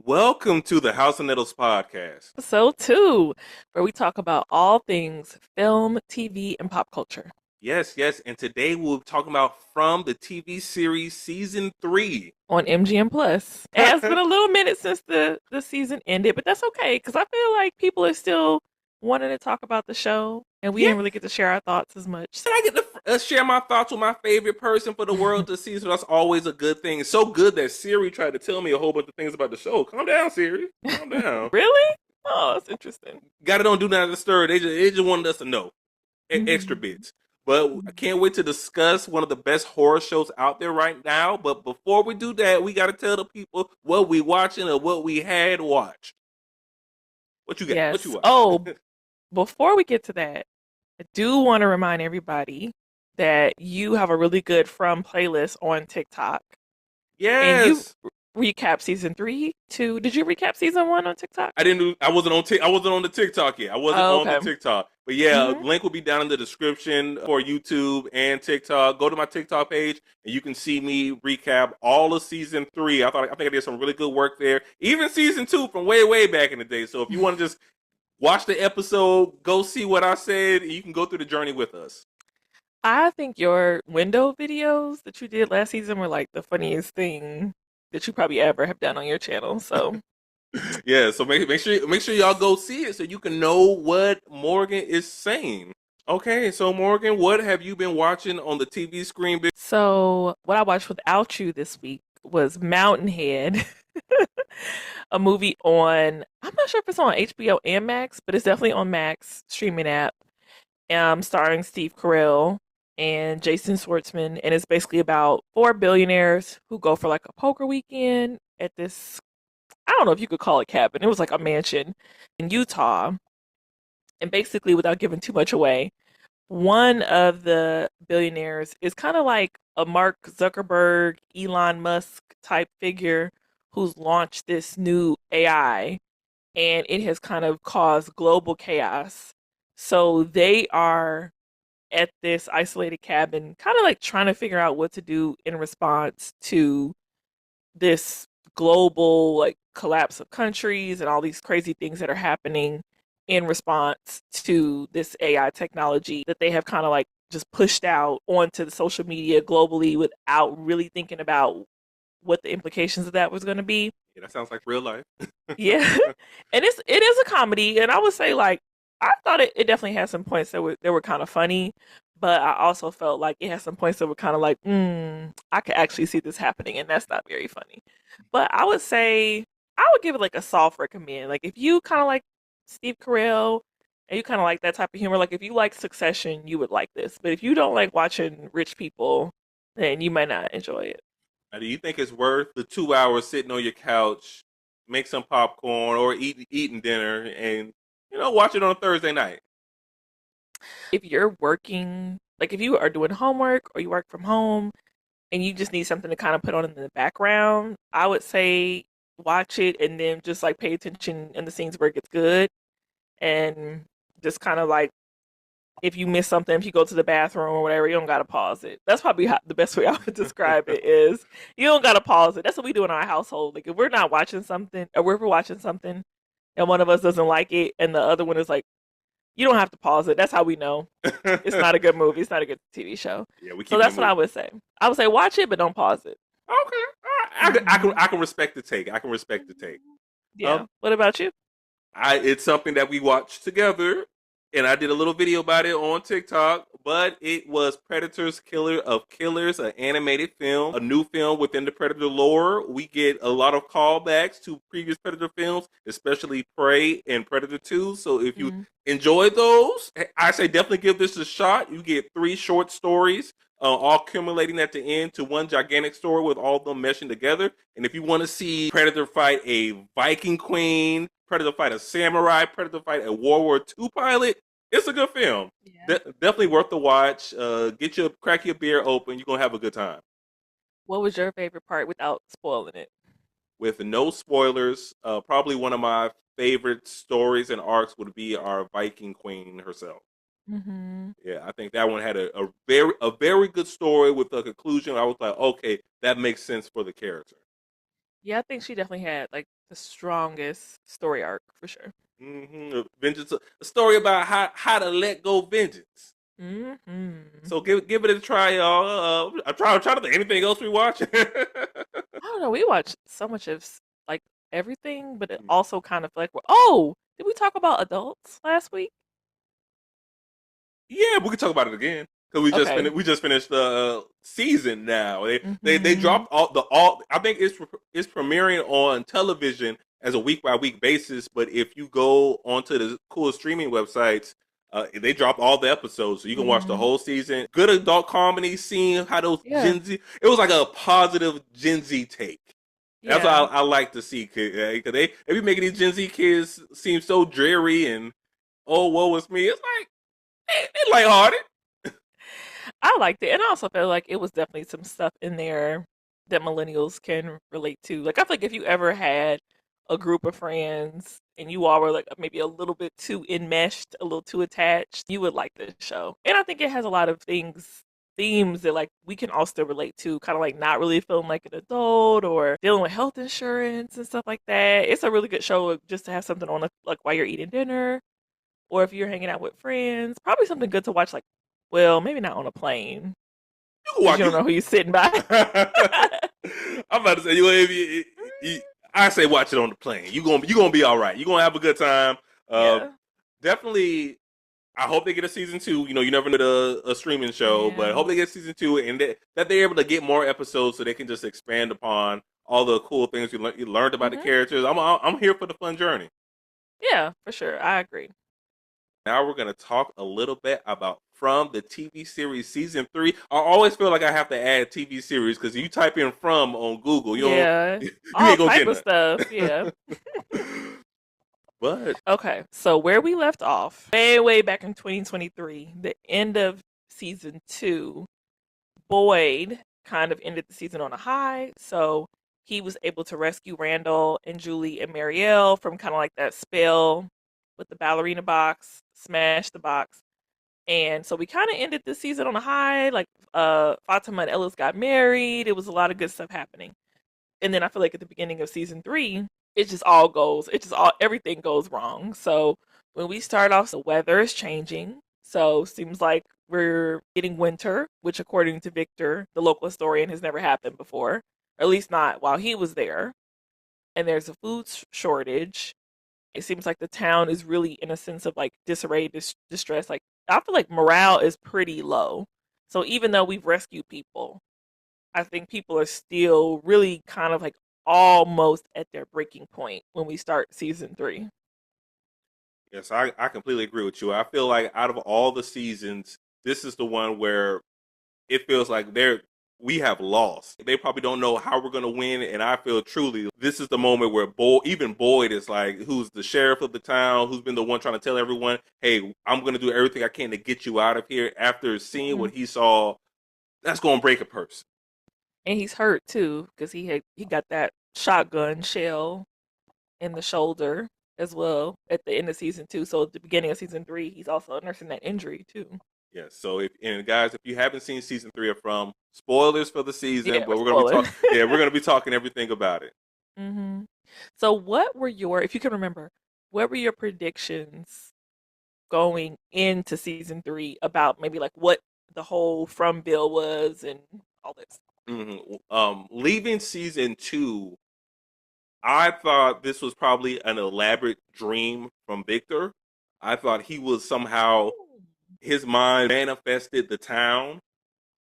Welcome to the House of Nettles Podcast. Episode 2, where we talk about all things film, TV, and pop culture. Yes, and today we'll be talking about from the TV series Season 3. On MGM Plus. It has been a little minute since the season ended, but that's okay, because I feel like people are still wanting to talk about the show, and we Yeah, didn't really get to share our thoughts as much. and I get to share my thoughts with my favorite person for the world to see, so that's always a good thing. It's so good that Siri tried to tell me a whole bunch of things about the show. Calm down, Siri. Calm down. Really? Oh, that's interesting. Got it, don't do nothing to stir. They just wanted us to know. Extra Mhm. bits. But I can't wait to discuss one of the best horror shows out there right now. But before we do that, we got to tell the people what we watching or what we had watched. What you got? What you Yes. watch? Oh, before we get to that, I do want to remind everybody that you have a really good From playlist on TikTok. And you Yes. recap season 3, 2. Did you recap season 1 on TikTok? I didn't do. I wasn't on. I wasn't on the TikTok yet. I wasn't Oh, on the okay. TikTok. But yeah, hmm link will be down in the description for YouTube and TikTok. Go to my TikTok page and you can see me recap all of season 3. I think I did some really good work there. Even season 2 from way back in the day. So if you want to just watch the episode, go see what I said, and you can go through the journey with us. I think your window videos that you did last season were like the funniest thing that you probably ever have done on your channel. So, Yeah, so make sure y'all go see it so you can know what Morgan is saying. Okay, so Morgan, what have you been watching on the TV screen? so what I watched without you this week was Mountainhead, a movie on, I'm not sure if it's on HBO and Max, but it's definitely on Max streaming app. Starring Steve Carell and Jason Schwartzman, and it's basically about four billionaires who go for like a poker weekend at this. I don't know if you could call it cabin. It was like a mansion in Utah, and basically, without giving too much away, one of the billionaires is kind of like a Mark Zuckerberg, Elon Musk type figure who's launched this new AI, and it has kind of caused global chaos. So they are at this isolated cabin, kind of like trying to figure out what to do in response to this global like collapse of countries and all these crazy things that are happening in response to this AI technology that they have kind of like just pushed out onto the social media globally without really thinking about what the implications of that was going to be. Yeah, that sounds like real life. Yeah. And it is a comedy, and I would say like I thought it definitely had some points that were kind of funny, but I also felt like it had some points that were kind of like, I could actually see this happening, and that's not very funny. But I would say I would give it like a soft recommend. Like if you kind of like Steve Carell and you kind of like that type of humor, like if you like Succession, you would like this. But if you don't like watching rich people, then you might not enjoy it. Now, do you think it's worth the 2 hours sitting on your couch, make some popcorn or eating dinner, and watch it on a Thursday night? If you're working, like if you are doing homework or you work from home and you just need something to kind of put on in the background, I would say watch it and then just like pay attention in the scenes where it gets good and just kind of like if you miss something, if you go to the bathroom or whatever, you don't gotta pause it. That's probably the best way I would describe it is you don't gotta pause it. That's what we do in our household. Like if we're not watching something or we're watching something and one of us doesn't like it and the other one is like, you don't have to pause it. That's how we know it's not a good movie. It's not a good TV show. Yeah, we So keeping it that's what I moving. would say. I would say watch it, but don't pause it. Okay, all right. I can respect the take. I can respect the take. Yeah. Um, What about you? it's something that we watched together, and I did a little video about it on TikTok. But it was Predator's Killer of Killers, an animated film, a new film within the Predator lore. We get a lot of callbacks to previous Predator films, especially Prey and Predator 2. So if you Mm. enjoy those, I say definitely give this a shot. You get 3 short stories, all accumulating at the end to one gigantic story with all of them meshing together. And if you want to see Predator fight a Viking queen, Predator fight a samurai, Predator fight a World War II pilot, it's a good film. Yeah. Definitely worth the watch. Crack your beer open. You're gonna have a good time. What was your favorite part without spoiling it? With no spoilers, probably one of my favorite stories and arcs would be our Viking queen herself. Mm-hmm. Yeah, I think that one had a very good story with a conclusion. I was like, okay, that makes sense for the character. Yeah, I think she definitely had like The strongest story arc for sure. Vengeance, a story about how to let go vengeance. Mm-hmm. So give it a try, y'all. I'm trying to think anything else we watch. I don't know. We watched so much of like everything, but it also kind of like, oh, did we talk about adults last week? Yeah, we can talk about it again because Okay. we just finished the season. Now they Mm-hmm. dropped all. I think it's premiering on television as a week by week basis. But if you go onto the cool streaming websites, they drop all the episodes, so you can watch the Mm-hmm. whole season. Good adult comedy, seeing how those Yeah. Gen Z. It was like a positive Gen Z take. That's what Yeah. I like to see. Cause they be making these Gen Z kids seem so dreary and oh woe is me. It's like they lighthearted. I liked it. And I also felt like it was definitely some stuff in there that millennials can relate to. Like, I feel like if you ever had a group of friends and you all were like maybe a little bit too enmeshed, a little too attached, you would like this show. And I think it has a lot of themes that like we can all still relate to, kind of like not really feeling like an adult or dealing with health insurance and stuff like that. It's a really good show just to have something on like while you're eating dinner or if you're hanging out with friends. Probably something good to watch like, well, maybe not on a plane You can because walk. you don't know who you're sitting by. I'm about to say I say watch it on the plane. You gonna be all right. You gonna have a good time. Uh, Yeah. Definitely. I hope they get a season two. You never know a streaming show, but I Yeah. hope they get season two and that they're able to get more episodes so they can just expand upon all the cool things you learned about the Hmm. characters. I'm here for the fun journey. Yeah, for sure. I agree. Now we're going to talk a little bit about From the TV series season 3. I always feel like I have to add TV series because you type in From on Google, Yeah. you All ain't gonna type get of stuff. Yeah. nothing. But Okay. So where we left off, way, way back in 2023, the end of season two, Boyd kind of ended the season on a high. So he was able to rescue Randall and Julie and Marielle from kind of like that spell with the ballerina box, smash the box. And so we kind of ended the season on a high. Like Fatima and Ellis got married. It was a lot of good stuff happening. And then I feel like at the beginning of season three, it just all everything goes wrong. So when we start off, the weather is changing. So seems like we're getting winter, which according to Victor, the local historian, has never happened before. Or at least not while he was there. And there's a food shortage. It seems like the town is really in a sense of like disarray, distress. Like I feel like morale is pretty low. So even though we've rescued people, I think people are still really kind of like almost at their breaking point when we start season three. yes, I completely agree with you. I feel like out of all the seasons, this is the one where it feels like we have lost. They probably don't know how we're going to win, and I feel truly this is the moment where even Boyd is like, who's the sheriff of the town, who's been the one trying to tell everyone, "Hey, I'm going to do everything I can to get you out of here." After seeing Hmm. what he saw, that's going to break a person. And he's hurt too because he got that shotgun shell in the shoulder as well at the end of season two. So at the beginning of season three, he's also nursing that injury too. Yes. So guys, if you haven't seen season 3 of From, spoilers for the season, Yeah, but we're we're gonna be spoiling. we're gonna be talking everything about it. Hmm. So what were if you can remember, what were your predictions going into season three about maybe like what the whole from bill was and all this? Leaving season 2, I thought this was probably an elaborate dream from Victor. I thought he was somehow his mind manifested the town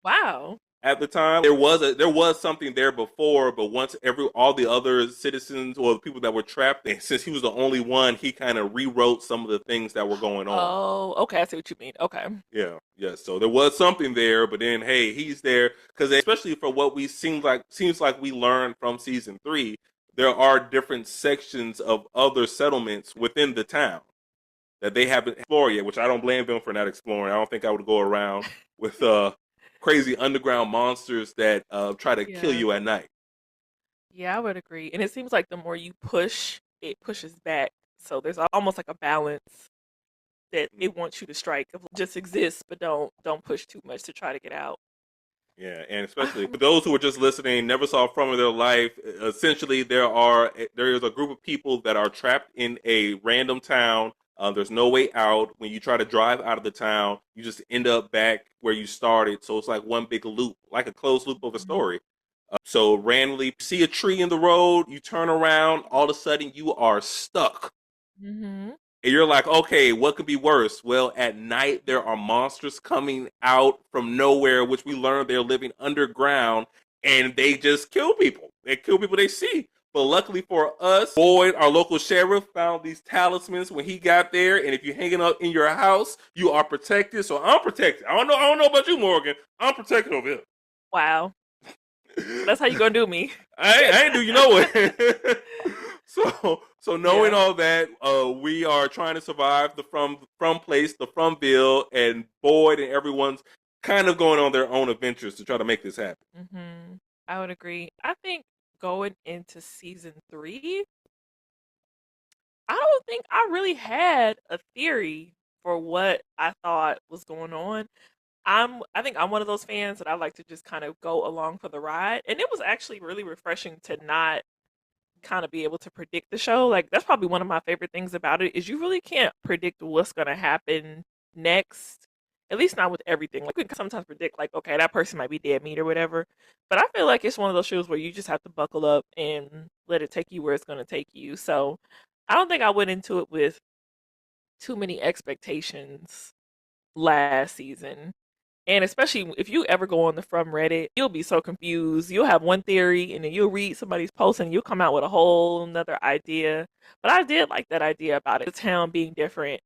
Wow. at the time. There was something there before, but once all the other citizens or the people that were trapped, and since he was the only one, he kind of rewrote some of the things that were going on. Oh, okay. I see what you mean. Okay. Yeah, yeah. So there was something there, but then hey, he's there because especially for what we seems like we learned from season 3, there are different sections of other settlements within the town that they haven't explored yet, which I don't blame them for not exploring. I don't think I would go around with crazy underground monsters that try to kill Yeah. you at night. Yeah, I would agree. And it seems like the more you push, it pushes back. So there's almost like a balance that Mm. it wants you to strike of just exist, but don't push too much to try to get out. Yeah, and especially for those who are just listening, never saw From in their life. Essentially, there is a group of people that are trapped in a random town. There's no way out. When you try to drive out of the town, you just end up back where you started. So it's like one big loop, like a closed loop of a story. So randomly, see a tree in the road, you turn around, all of a sudden you are stuck. Mm-hmm. And you're like, okay, what could be worse? Well, at night there are monsters coming out from nowhere, which we learned they're living underground, and they just kill people. They kill people they see. But luckily for us, Boyd, our local sheriff, found these talismans when he got there. And if you're hanging up in your house, you are protected. So I'm protected. I don't know about you, Morgan. I'm protected over Wow. here. That's how you gonna do me. I ain't do you know what. So knowing Yeah. all that, we are trying to survive the from place, the fromville, and Boyd and everyone's kind of going on their own adventures to try to make this happen. Mm-hmm. I would agree. I think going into season 3, I don't think I really had a theory for what I thought was going on. I think I'm one of those fans that I like to just kind of go along for the ride. And it was actually really refreshing to not kind of be able to predict the show. Like that's probably one of my favorite things about it is you really can't predict what's going to happen next. At least not with everything. Like we can sometimes predict like okay, that person might be dead meat or whatever. But I feel like it's one of those shows where you just have to buckle up and let it take you where it's going to take you. So I don't think I went into it with too many expectations last season. And especially if you ever go on the From Reddit, you'll be so confused. You'll have one theory and then you'll read somebody's post and you'll come out with a whole another idea. But I did like that idea about it. The town being different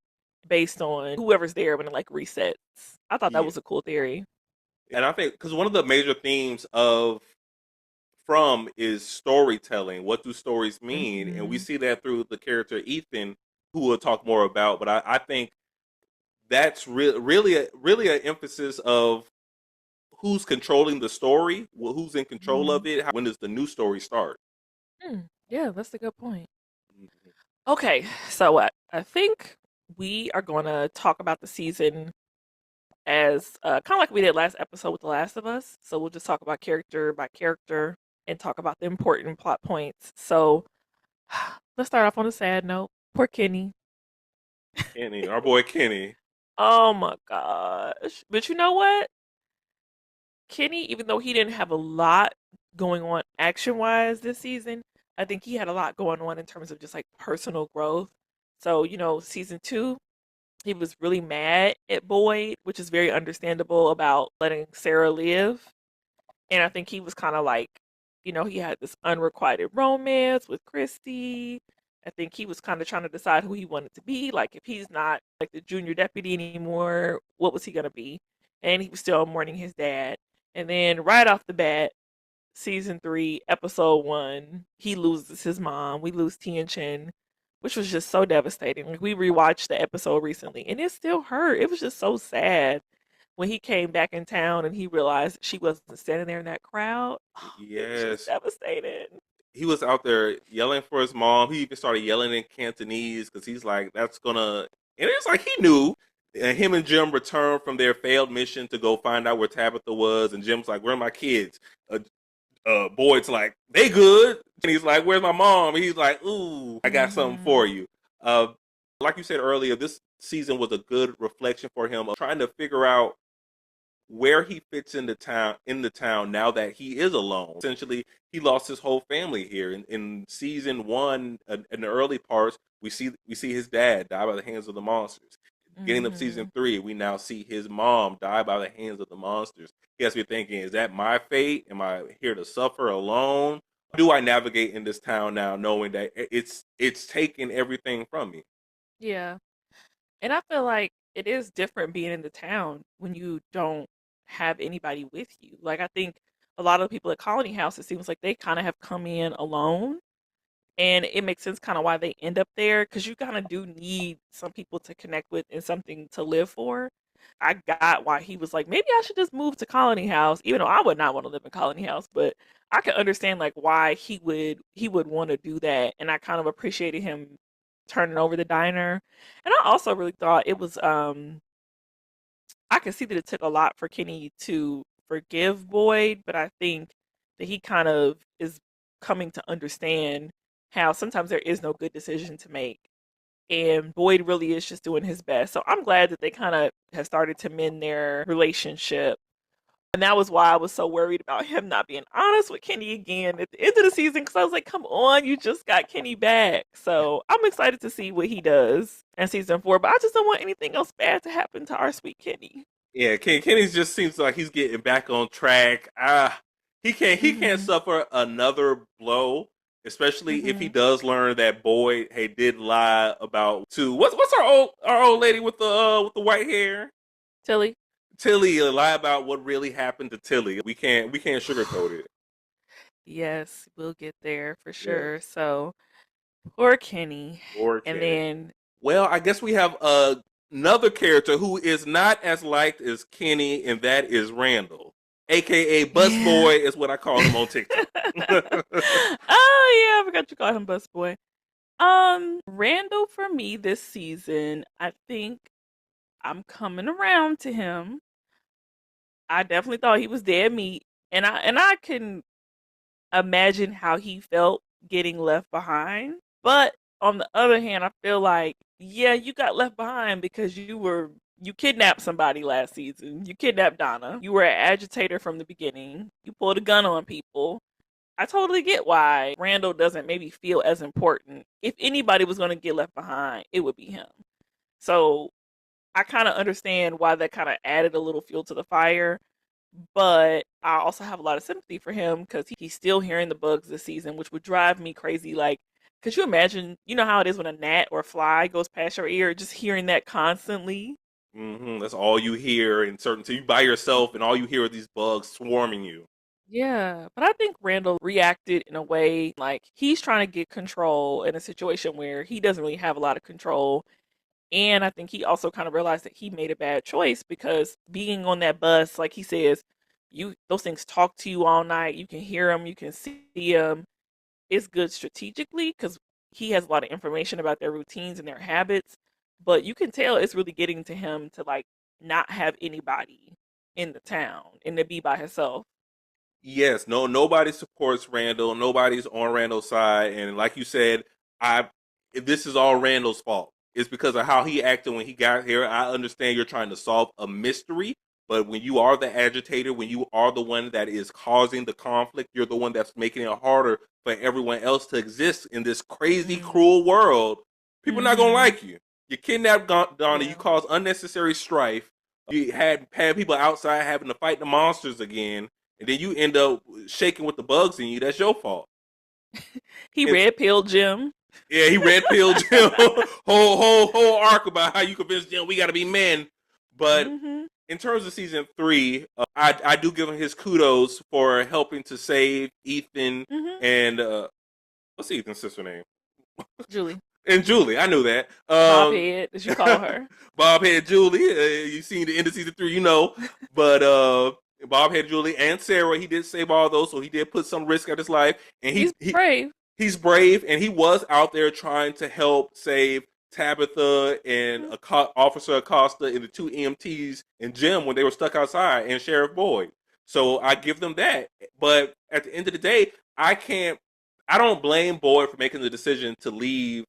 based on whoever's there when it like resets. I thought that Yeah, was a cool theory. and I think because one of the major themes of From is storytelling. What do stories mean? And we Hmm. see that through the character Ethan, who we'll talk more about. But I think that's really an emphasis of who's controlling the story, who's in control Hmm. of it. When does the new story start? Yeah, that's a good point. Okay, so I think we are going to talk about the season as kind of like we did last episode with The Last of Us. So we'll just talk about character by character and talk about the important plot points. So let's start off on a sad note. Poor Kenny. Kenny, our boy Kenny. Oh my gosh. But you know what? Kenny, even though he didn't have a lot going on action wise this season, I think he had a lot going on in terms of just like personal growth. So, season 2, he was really mad at Boyd, which is very understandable about letting Sarah live. And I think he was kind of like, he had this unrequited romance with Christy. I think he was kind of trying to decide who he wanted to be. Like, if he's not like the junior deputy anymore, what was he going to be? And he was still mourning his dad. And then right off the bat, season 3, episode 1, he loses his mom. We lose Tien Chen, which was just so devastating. Like, we rewatched the episode recently and it still hurt. It was just so sad when he came back in town and he realized she wasn't standing there in that crowd. Oh, it was just Yes, devastating. he was out there yelling for his mom. He even started yelling in Cantonese because he's like, "That's gonna." And it's like he knew. And him and Jim returned from their failed mission to go find out where Tabitha was, and Jim's like, "Where are my kids?" Uh, Boyd's like, "They good," and he's like, "Where's my mom?" And he's like, "Ooh, I got something Hmm. for you." Uh, like you said earlier, this season was a good reflection for him of trying to figure out where he fits in the town now that he is alone. Essentially, he lost his whole family here. In season one, in the early parts, we see his dad die by the hands of the monsters. Beginning of Hmm. season 3, we now see his mom die by the hands of the monsters. He has to be thinking, is that my fate? Am I here to suffer alone? How do I navigate in this town now, knowing that it's taking everything from me? Yeah. And I feel like it is different being in the town when you don't have anybody with you. Like, I think a lot of the people at Colony House, it seems like they kind of have come in alone. And it makes sense kind of why they end up there because you kind of do need some people to connect with and something to live for. I got why he was like, maybe I should just move to Colony House, even though I would not want to live in Colony House, but I could understand like why he would want to do that. And I kind of appreciated him turning over the diner. And I also really thought it was I could see that it took a lot for Kenny to forgive Boyd, but I think that he kind of is coming to understand how sometimes there is no good decision to make. And Boyd really is just doing his best. So I'm glad that they kind of have started to mend their relationship. And that was why I was so worried about him not being honest with Kenny again at the end of the season because I was like, come on, you just got Kenny back. So I'm excited to see what he does in season 4, but I just don't want anything else bad to happen to our sweet Kenny. Yeah, Kenny just seems like he's getting back on track. He can't Mm-hmm. suffer another blow, especially if he Mm-hmm. does learn that Boyd did lie about to what's our old lady with the white hair. Tilly. Tilly lie about what really happened to Tilly. We can't sugarcoat it. Yes, we'll get there for sure. Yes, So poor Kenny. or And Kenny. then, Well, I guess we have another character who is not as liked as Kenny, and that is Randall, aka yeah. Busboy, is what I call him on TikTok. Oh yeah, I forgot you called him Busboy. Randall for me this season, I think I'm coming around to him. I definitely thought he was dead meat, and I can imagine how he felt getting left behind. But on the other hand, I feel like yeah, you got left behind because you kidnapped somebody last season. You kidnapped Donna. You were an agitator from the beginning. You pulled a gun on people. I totally get why Randall doesn't maybe feel as important. If anybody was going to get left behind, it would be him. So I kind of understand why that kind of added a little fuel to the fire. But I also have a lot of sympathy for him because he's still hearing the bugs this season, which would drive me crazy. Like, could you imagine, you know how it is when a gnat or a fly goes past your ear, just hearing that constantly? That's all you hear in certain. So you by yourself, and all you hear are these bugs swarming you. Yeah, but I think Randall reacted in a way like he's trying to get control in a situation where he doesn't really have a lot of control. And I think he also kind of realized that he made a bad choice because being on that bus, like he says, you those things talk to you all night. You can hear them, you can see them. It's good strategically because he has a lot of information about their routines and their habits. But you can tell it's really getting to him to like not have anybody in the town and to be by himself. Yes, no, nobody supports Randall. Nobody's on Randall's side, and like you said, I this is all Randall's fault. It's because of how he acted when he got here. I understand you're trying to solve a mystery, but when you are the agitator, when you are the one that is causing the conflict, you're the one that's making it harder for everyone else to exist in this crazy, Mm. cruel world. People are not gonna Mhm. like you. You kidnapped Donna. You Yeah. caused unnecessary strife. You had people outside having to fight the monsters again, and then you end up shaking with the bugs in you. That's your fault. He And red pilled Jim. yeah, he red pilled Jim. whole arc about how you convince Jim we got to be men. But Mhm. in terms of season 3, I do give him his kudos for helping to save Ethan Mhm. and what's Ethan's sister name? Julie. And Julie. I knew that. Bobhead, as you call her. Bob had Julie. You seen the end of season 3, But Bob had Julie and Sarah. He did save all those, so he did put some risk at his life, and He's brave. he's brave, and he was out there trying to help save Tabitha and Mhm. Officer Acosta and the two EMTs and Jim when they were stuck outside, and Sheriff Boyd. So I give them that. But at the end of the day, I can't. I don't blame Boyd for making the decision to leave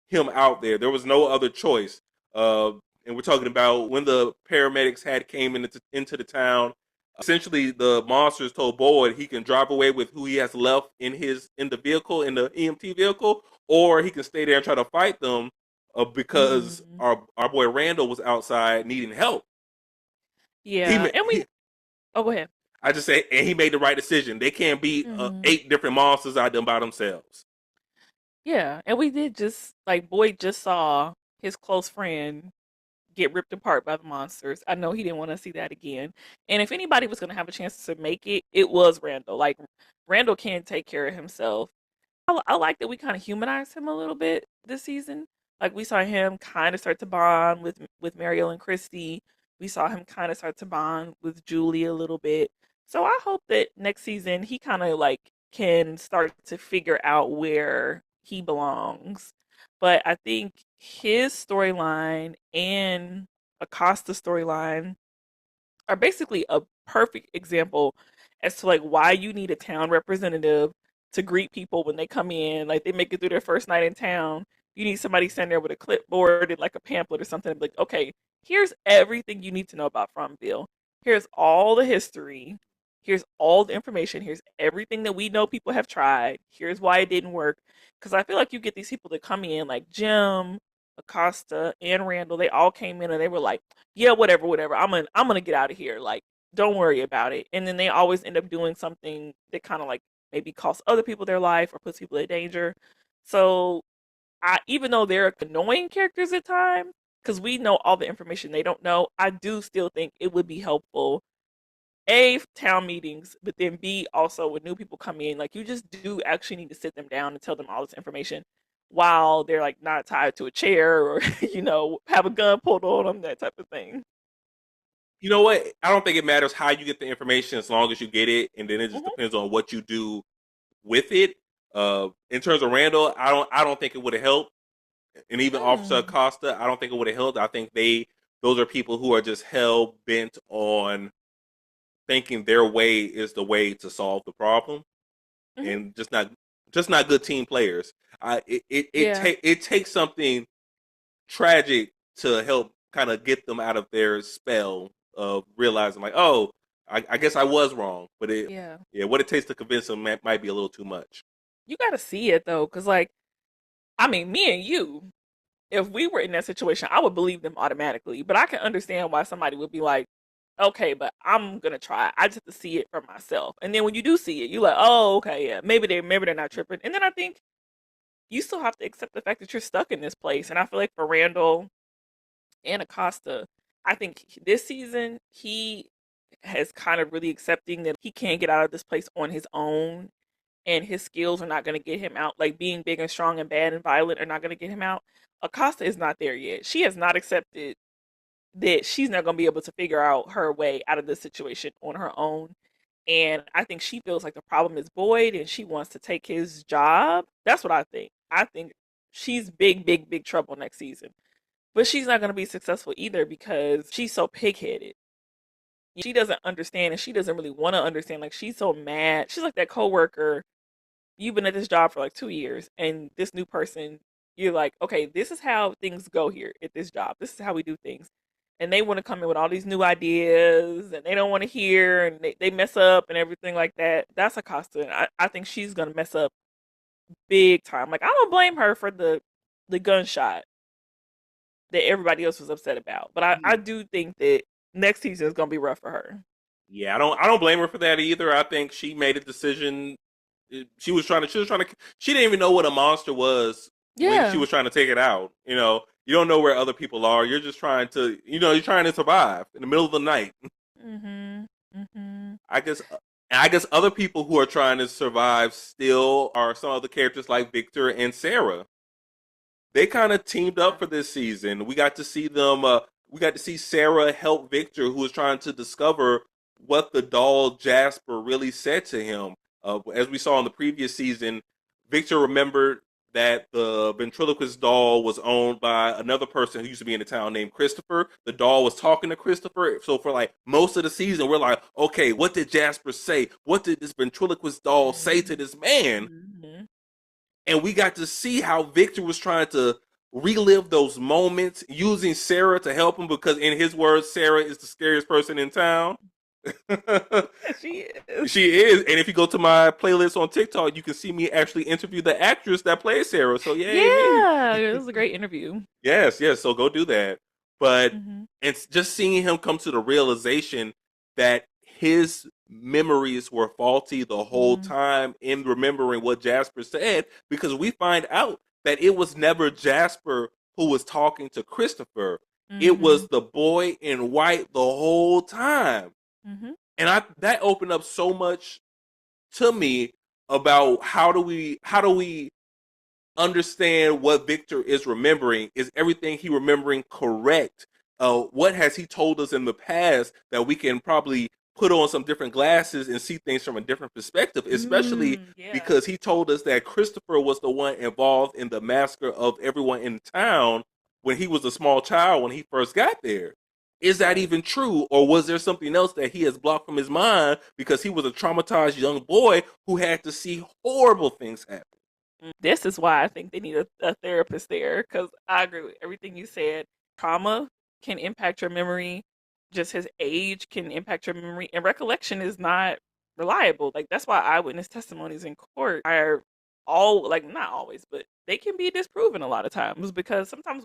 him out there. There was no other choice. Uh, and we're talking about when the paramedics had came into the town. Essentially, the monsters told Boyd he can drive away with who he has left in the vehicle, in the EMT vehicle, or he can stay there and try to fight them because Mhm. our boy Randall was outside needing help. He Yeah, and we. he. Oh, go ahead. I just say, and he made the right decision. They can't beat Mhm. 8 different monsters out there by themselves. Yeah, and we did just like Boyd just saw his close friend get ripped apart by the monsters. I know he didn't want to see that again. And if anybody was going to have a chance to make it, it was Randall. Like Randall can take care of himself. I like that we kind of humanized him a little bit this season. Like we saw him kind of start to bond with Mariel and Christy. We saw him kind of start to bond with Julie a little bit. So I hope that next season he kind of like can start to figure out where he belongs. But I think his storyline and Acosta's storyline are basically a perfect example as to like why you need a town representative to greet people when they come in. Like they make it through their first night in town. You need somebody standing there with a clipboard and like a pamphlet or something. Like, okay, here's everything you need to know about Farmville. Here's all the history. Here's all the information. Here's everything that we know people have tried. Here's why it didn't work. Because I feel like you get these people that come in, like Jim, Acosta, and Randall. They all came in and they were like, "Yeah, whatever, whatever. I'm gonna get out of here. Like, don't worry about it." And then they always end up doing something that kind of like maybe costs other people their life or puts people in danger. So I, even though they're annoying characters at times, because we know all the information they don't know, I do still think it would be helpful. A, town meetings, but then B, also when new people come in, like you just do actually need to sit them down and tell them all this information while they're like not tied to a chair or, have a gun pulled on them, that type of thing. You know what? I don't think it matters how you get the information as long as you get it, and then it just Hmm. depends on what you do with it. In terms of Randall, I don't think it would have helped, and even Officer Hmm. Acosta, I don't think it would have helped. I think those are people who are just hell bent on thinking their way is the way to solve the problem, Hmm. and just not good team players. Yeah. It takes something tragic to help kind of get them out of their spell of realizing like, oh, I guess I was wrong, but Yeah. yeah, what it takes to convince them might be a little too much. You got to see it though, because like, I mean, me and you, if we were in that situation, I would believe them automatically. But I can understand why somebody would be like, okay, but I'm gonna try. I just have to see it for myself. And then when you do see it, you're like, oh, okay, yeah, maybe they're not tripping. And then I think you still have to accept the fact that you're stuck in this place. And I feel like for Randall and Acosta, I think this season he has kind of really accepting that he can't get out of this place on his own and his skills are not going to get him out. Like being big and strong and bad and violent are not going to get him out. Acosta is not there yet. She has not accepted that she's not going to be able to figure out her way out of this situation on her own. And I think she feels like the problem is Boyd and she wants to take his job. That's what I think. I think she's big, big, big trouble next season. But she's not going to be successful either because she's so pig-headed. She doesn't understand and she doesn't really want to understand. Like she's so mad. She's like that coworker. You've been at this job for like 2 years and this new person, you're like, okay, this is how things go here at this job. This is how we do things. And they want to come in with all these new ideas and they don't want to hear and they mess up and everything like that. That's Acosta. And I think she's gonna mess up big time. Like I don't blame her for the gunshot that everybody else was upset about. But I do think that next season is gonna be rough for her. Yeah, I don't blame her for that either. I think she made a decision. She didn't even know what a monster was when she Yeah. was trying to take it out. You don't know where other people are. You're just trying to, you're trying to survive in the middle of the night. Mhm. Mhm. I guess, I guess other people who are trying to survive still are some of the characters like Victor and Sarah. They kind of teamed up for this season. We got to see them. We got to see Sarah help Victor, who was trying to discover what the doll Jasper really said to him. As we saw in the previous season, Victor remembered that the ventriloquist doll was owned by another person who used to be in the town named Christopher. The doll was talking to Christopher. So for like most of the season, we're like, okay, what did Jasper say? What did this ventriloquist doll say to this man? Mhm. And we got to see how Victor was trying to relive those moments using Sarah to help him because in his words Sarah is the scariest person in town. She is. She is, and if you go to my playlist on TikTok you can see me actually interview the actress that plays Sarah, so yay me. Yeah, it was a great interview. Yes, so go do that. But Mhm. it's just seeing him come to the realization that his memories were faulty the whole Mhm. time in remembering what Jasper said, because we find out that it was never Jasper who was talking to Christopher. It Mhm. was the boy in white the whole time. Mhm. And I that opened up so much to me about how do we understand what Victor is remembering. Is everything he remembering correct? What has he told us in the past that we can probably put on some different glasses and see things from a different perspective? Especially Yeah. because he told us that Christopher was the one involved in the massacre of everyone in town when he was a small child when he first got there. Is that Right. even true, or was there something else that he has blocked from his mind because he was a traumatized young boy who had to see horrible things happen? This is why I think they need a therapist there, because I agree with everything you said. Trauma can impact your memory, just his age can impact your memory, and recollection is not reliable. Like, that's why eyewitness testimonies in court are all, like, not always, but they can be disproven a lot of times, because sometimes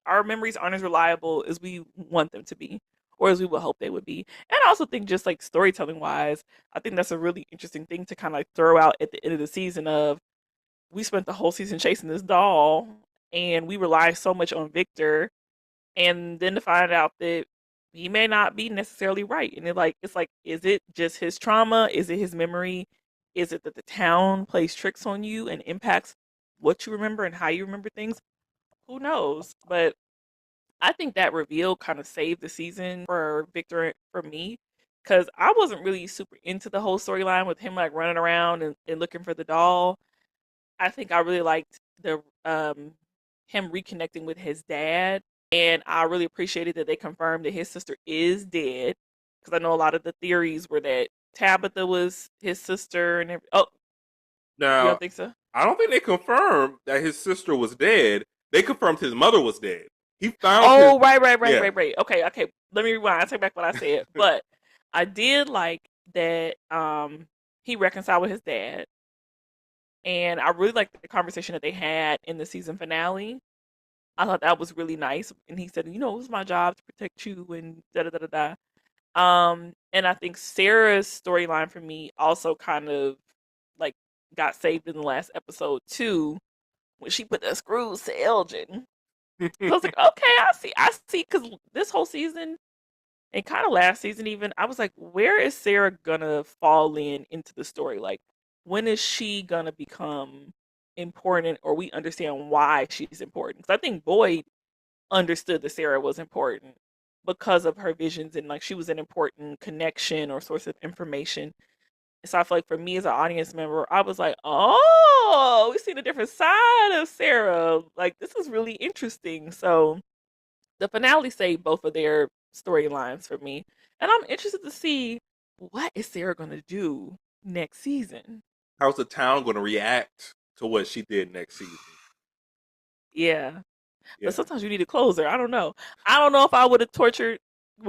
our memories aren't as reliable as we want them to be, or as we would hope they would be. And I also think, just like storytelling wise, I think that's a really interesting thing to kind of like throw out at the end of the season of, we spent the whole season chasing this doll, and we rely so much on Victor, and then to find out that he may not be necessarily right. And it's like, is it just his trauma? Is it his memory? Is it that the town plays tricks on you and impacts what you remember and how you remember things? Who knows? But I think that reveal kind of saved the season for Victor, for me, because I wasn't really super into the whole storyline with him like running around and looking for the doll. I think I really liked the him reconnecting with his dad, and I really appreciated that they confirmed that his sister is dead, because I know a lot of the theories were that Tabitha was his sister, and oh, you don't Now, think so? I don't think they confirmed that his sister was dead. They confirmed his mother was dead. He found his, Oh, right, right, right, yeah. right, right. Okay, okay. Let me rewind. I take back what I said, but I did like that he reconciled with his dad, and I really liked the conversation that they had in the season finale. I thought that was really nice. And he said, it was my job to protect you and da da da da da. And I think Sarah's storyline for me also kind of like got saved in the last episode too, when she put the screws to Elgin. So I was like, okay, I see, because this whole season and kind of last season even, I was like, where is Sarah gonna fall into the story? Like, when is she gonna become important, or we understand why she's important? Because I think Boyd understood that Sarah was important because of her visions, and like she was an important connection or source of information. So I feel like for me as an audience member, I was like, oh, we seen a different side of Sarah. Like, this is really interesting. So the finale saved both of their storylines for me. And I'm interested to see, what is Sarah gonna do next season. How's the town going to react to what she did next season? Yeah. But Yeah. sometimes you need a closer. I don't know. I don't know if I would have tortured.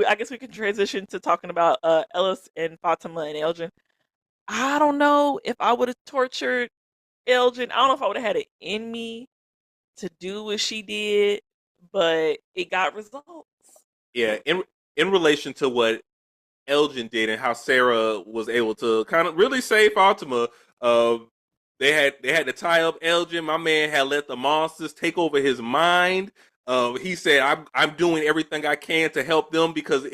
I guess we can transition to talking about Ellis and Fatima and Elgin. I don't know if I would have tortured Elgin. I don't know if I would have had it in me to do what she did, but it got results. Yeah. In relation to what Elgin did and how Sarah was able to kind of really save Fatima. Uh, they had to tie up Elgin. My man had let the monsters take over his mind. He said, "I'm doing everything I can to help them because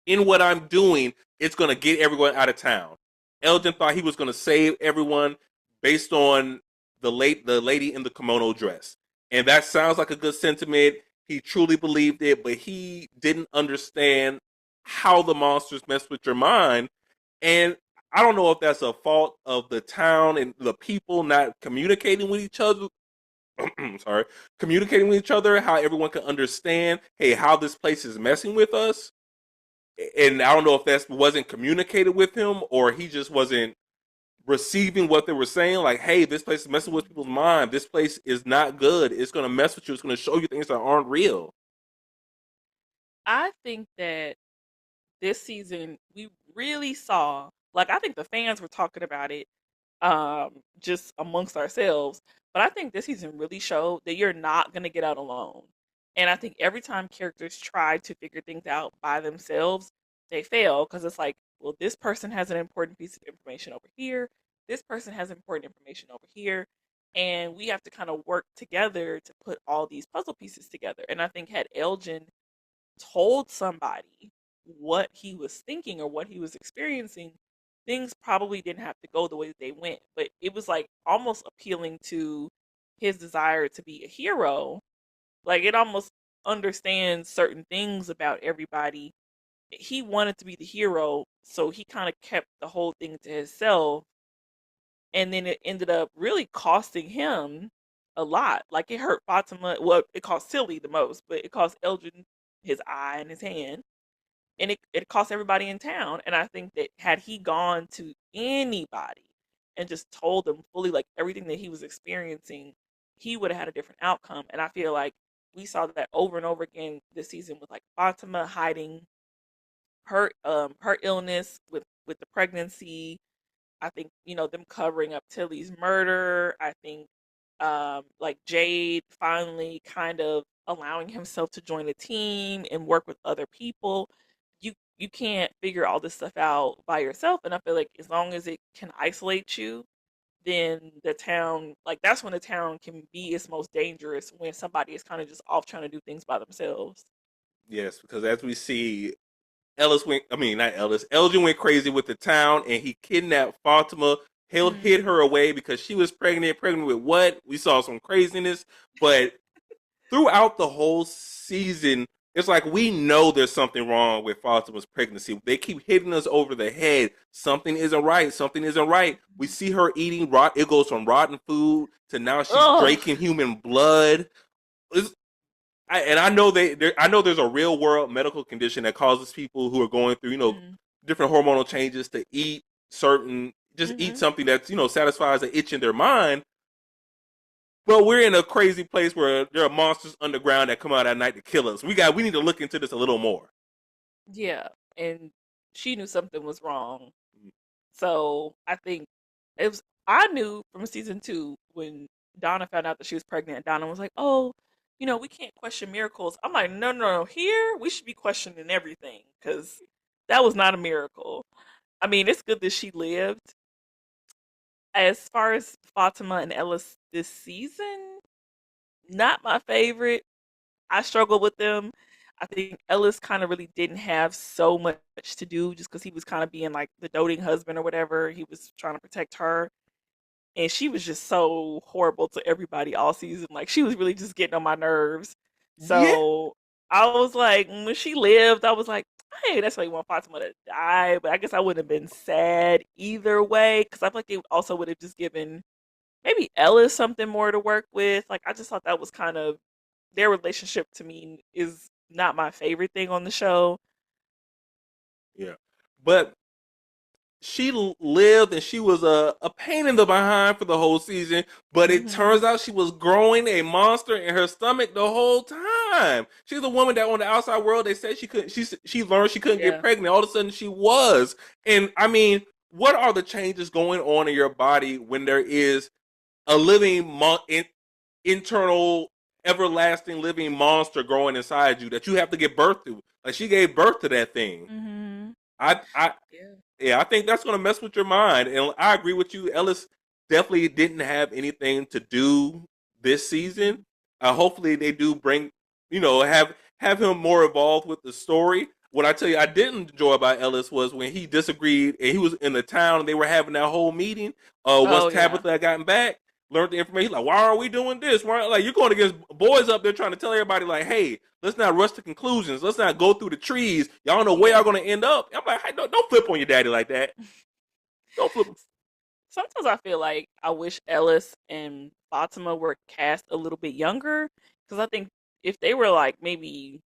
in what I'm doing, it's gonna get everyone out of town." Elgin thought he was gonna save everyone based on the lady in the kimono dress, and that sounds like a good sentiment. He truly believed it, but he didn't understand how the monsters mess with your mind. And I don't know if that's a fault of the town and the people not communicating with each other. Sorry, communicating with each other, how everyone can understand, hey, how this place is messing with us. And I don't know if that wasn't communicated with him or he just wasn't receiving what they were saying. Like, hey, this place is messing with people's mind. This place is not good. It's going to mess with you. It's going to show you things that aren't real. I think that this season we really saw, like, I think the fans were talking about it just amongst ourselves, but I think this season really showed that you're not going to get out alone. And I think every time characters try to figure things out by themselves, they fail, because it's like, well, this person has an important piece of information over here, this person has important information over here, and we have to kind of work together to put all these puzzle pieces together. And I think had Elgin told somebody what he was thinking or what he was experiencing, things probably didn't have to go the way that they went. But it was like almost appealing to his desire to be a hero. Like, it almost understands certain things about everybody. He wanted to be the hero, so he kind of kept the whole thing to himself. And then it ended up really costing him a lot. Like, it hurt Fatima. Well, it cost Tilly the most, but it cost Elgin his eye and his hand, and it cost everybody in town. And I think that had he gone to anybody and just told them fully like everything that he was experiencing, he would have had a different outcome. And I feel like we saw that over and over again this season with like Fatima hiding her illness with the pregnancy. I think, them covering up Tilly's murder. I think like Jade finally kind of allowing himself to join a team and work with other people. You can't figure all this stuff out by yourself. And I feel like as long as it can isolate you, then the town, like that's when the town can be its most dangerous, when somebody is kind of just off trying to do things by themselves. Yes, because as we see, Ellis went. I mean, not Ellis. Elgin went crazy with the town, and he kidnapped Fatima. Hid her away because she was pregnant. Pregnant with what? We saw some craziness, but throughout the whole season, it's like we know there's something wrong with Fatima's pregnancy. They keep hitting us over the head. Something isn't right. Something isn't right. We see her eating rot. It goes from rotten food to now she's Oh, drinking human blood. And I know I know there's a real world medical condition that causes people who are going through, mm-hmm. different hormonal changes to just eat Mm-hmm. something that satisfies an itch in their mind. But we're in a crazy place where there are monsters underground that come out at night to kill us. We need to look into this a little more. Yeah, and she knew something was wrong. So I think it was. I knew from season 2 when Donna found out that she was pregnant. Donna was like, "Oh, we can't question miracles." I'm like, "No, no, no. Here we should be questioning everything because that was not a miracle." I mean, it's good that she lived. As far as Fatima and Ellis this season, not my favorite. I struggle with them. I think Ellis kind of really didn't have so much to do just because he was kind of being like the doting husband or whatever. He was trying to protect her. And she was just so horrible to everybody all season. Like she was really just getting on my nerves. Yeah, So I was like, when she lived, I was like, hey, that's why you want Fatima to die. But I guess I wouldn't have been sad either way because I feel like it also would have just given maybe Ellis something more to work with. Like I just thought that was kind of their relationship to me is not my favorite thing on the show. yeah. But she lived and she was a pain in the behind for the whole season, but it Hmm. turns out she was growing a monster in her stomach the whole time. She's a woman that on the outside world they said she couldn't she learned she couldn't get Yeah. pregnant. All of a sudden she was. And I mean, what are the changes going on in your body when there is a internal everlasting living monster growing inside you that you have to give birth to? Like she gave birth to that thing. Hmm. I Yeah. yeah, I think that's going to mess with your mind. And I agree with you. Ellis definitely didn't have anything to do this season. Hmm. Hopefully, they do bring, have him more involved with the story. What I tell you, I didn't enjoy about Ellis was when he disagreed and he was in the town and they were having that whole meeting. Once Oh yeah. Tabitha had gotten back, learned the information. He's like, why are we doing this? Why, like, you're going against boys up there trying to tell everybody, like, hey, let's not rush to conclusions. Let's not go through the trees. Y'all know where Yeah. y'all going to end up. I'm like, hey, don't flip on your daddy like that. Don't flip. Sometimes I feel like I wish Ellis and Fatima were cast a little bit younger because I think if they were like maybe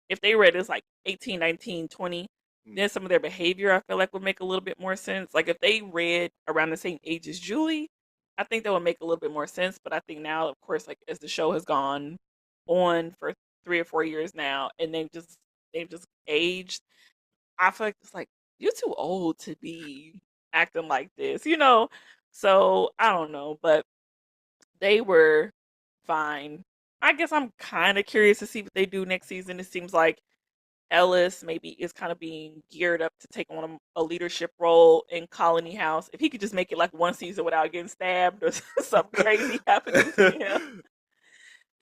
if they read as like 18, 19, 20, then some of their behavior I feel like would make a little bit more sense. Like if they read around the same age as Julie, I think that would make a little bit more sense. But I think now, of course, like as the show has gone on for 3 or 4 years now, and they've just aged, I feel like it's like you're too old to be acting like this. So I don't know, but they were fine. I guess I'm kind of curious to see what they do next season. It seems like Ellis maybe is kind of being geared up to take on a leadership role in Colony House. If he could just make it like one season without getting stabbed or something crazy happening to him.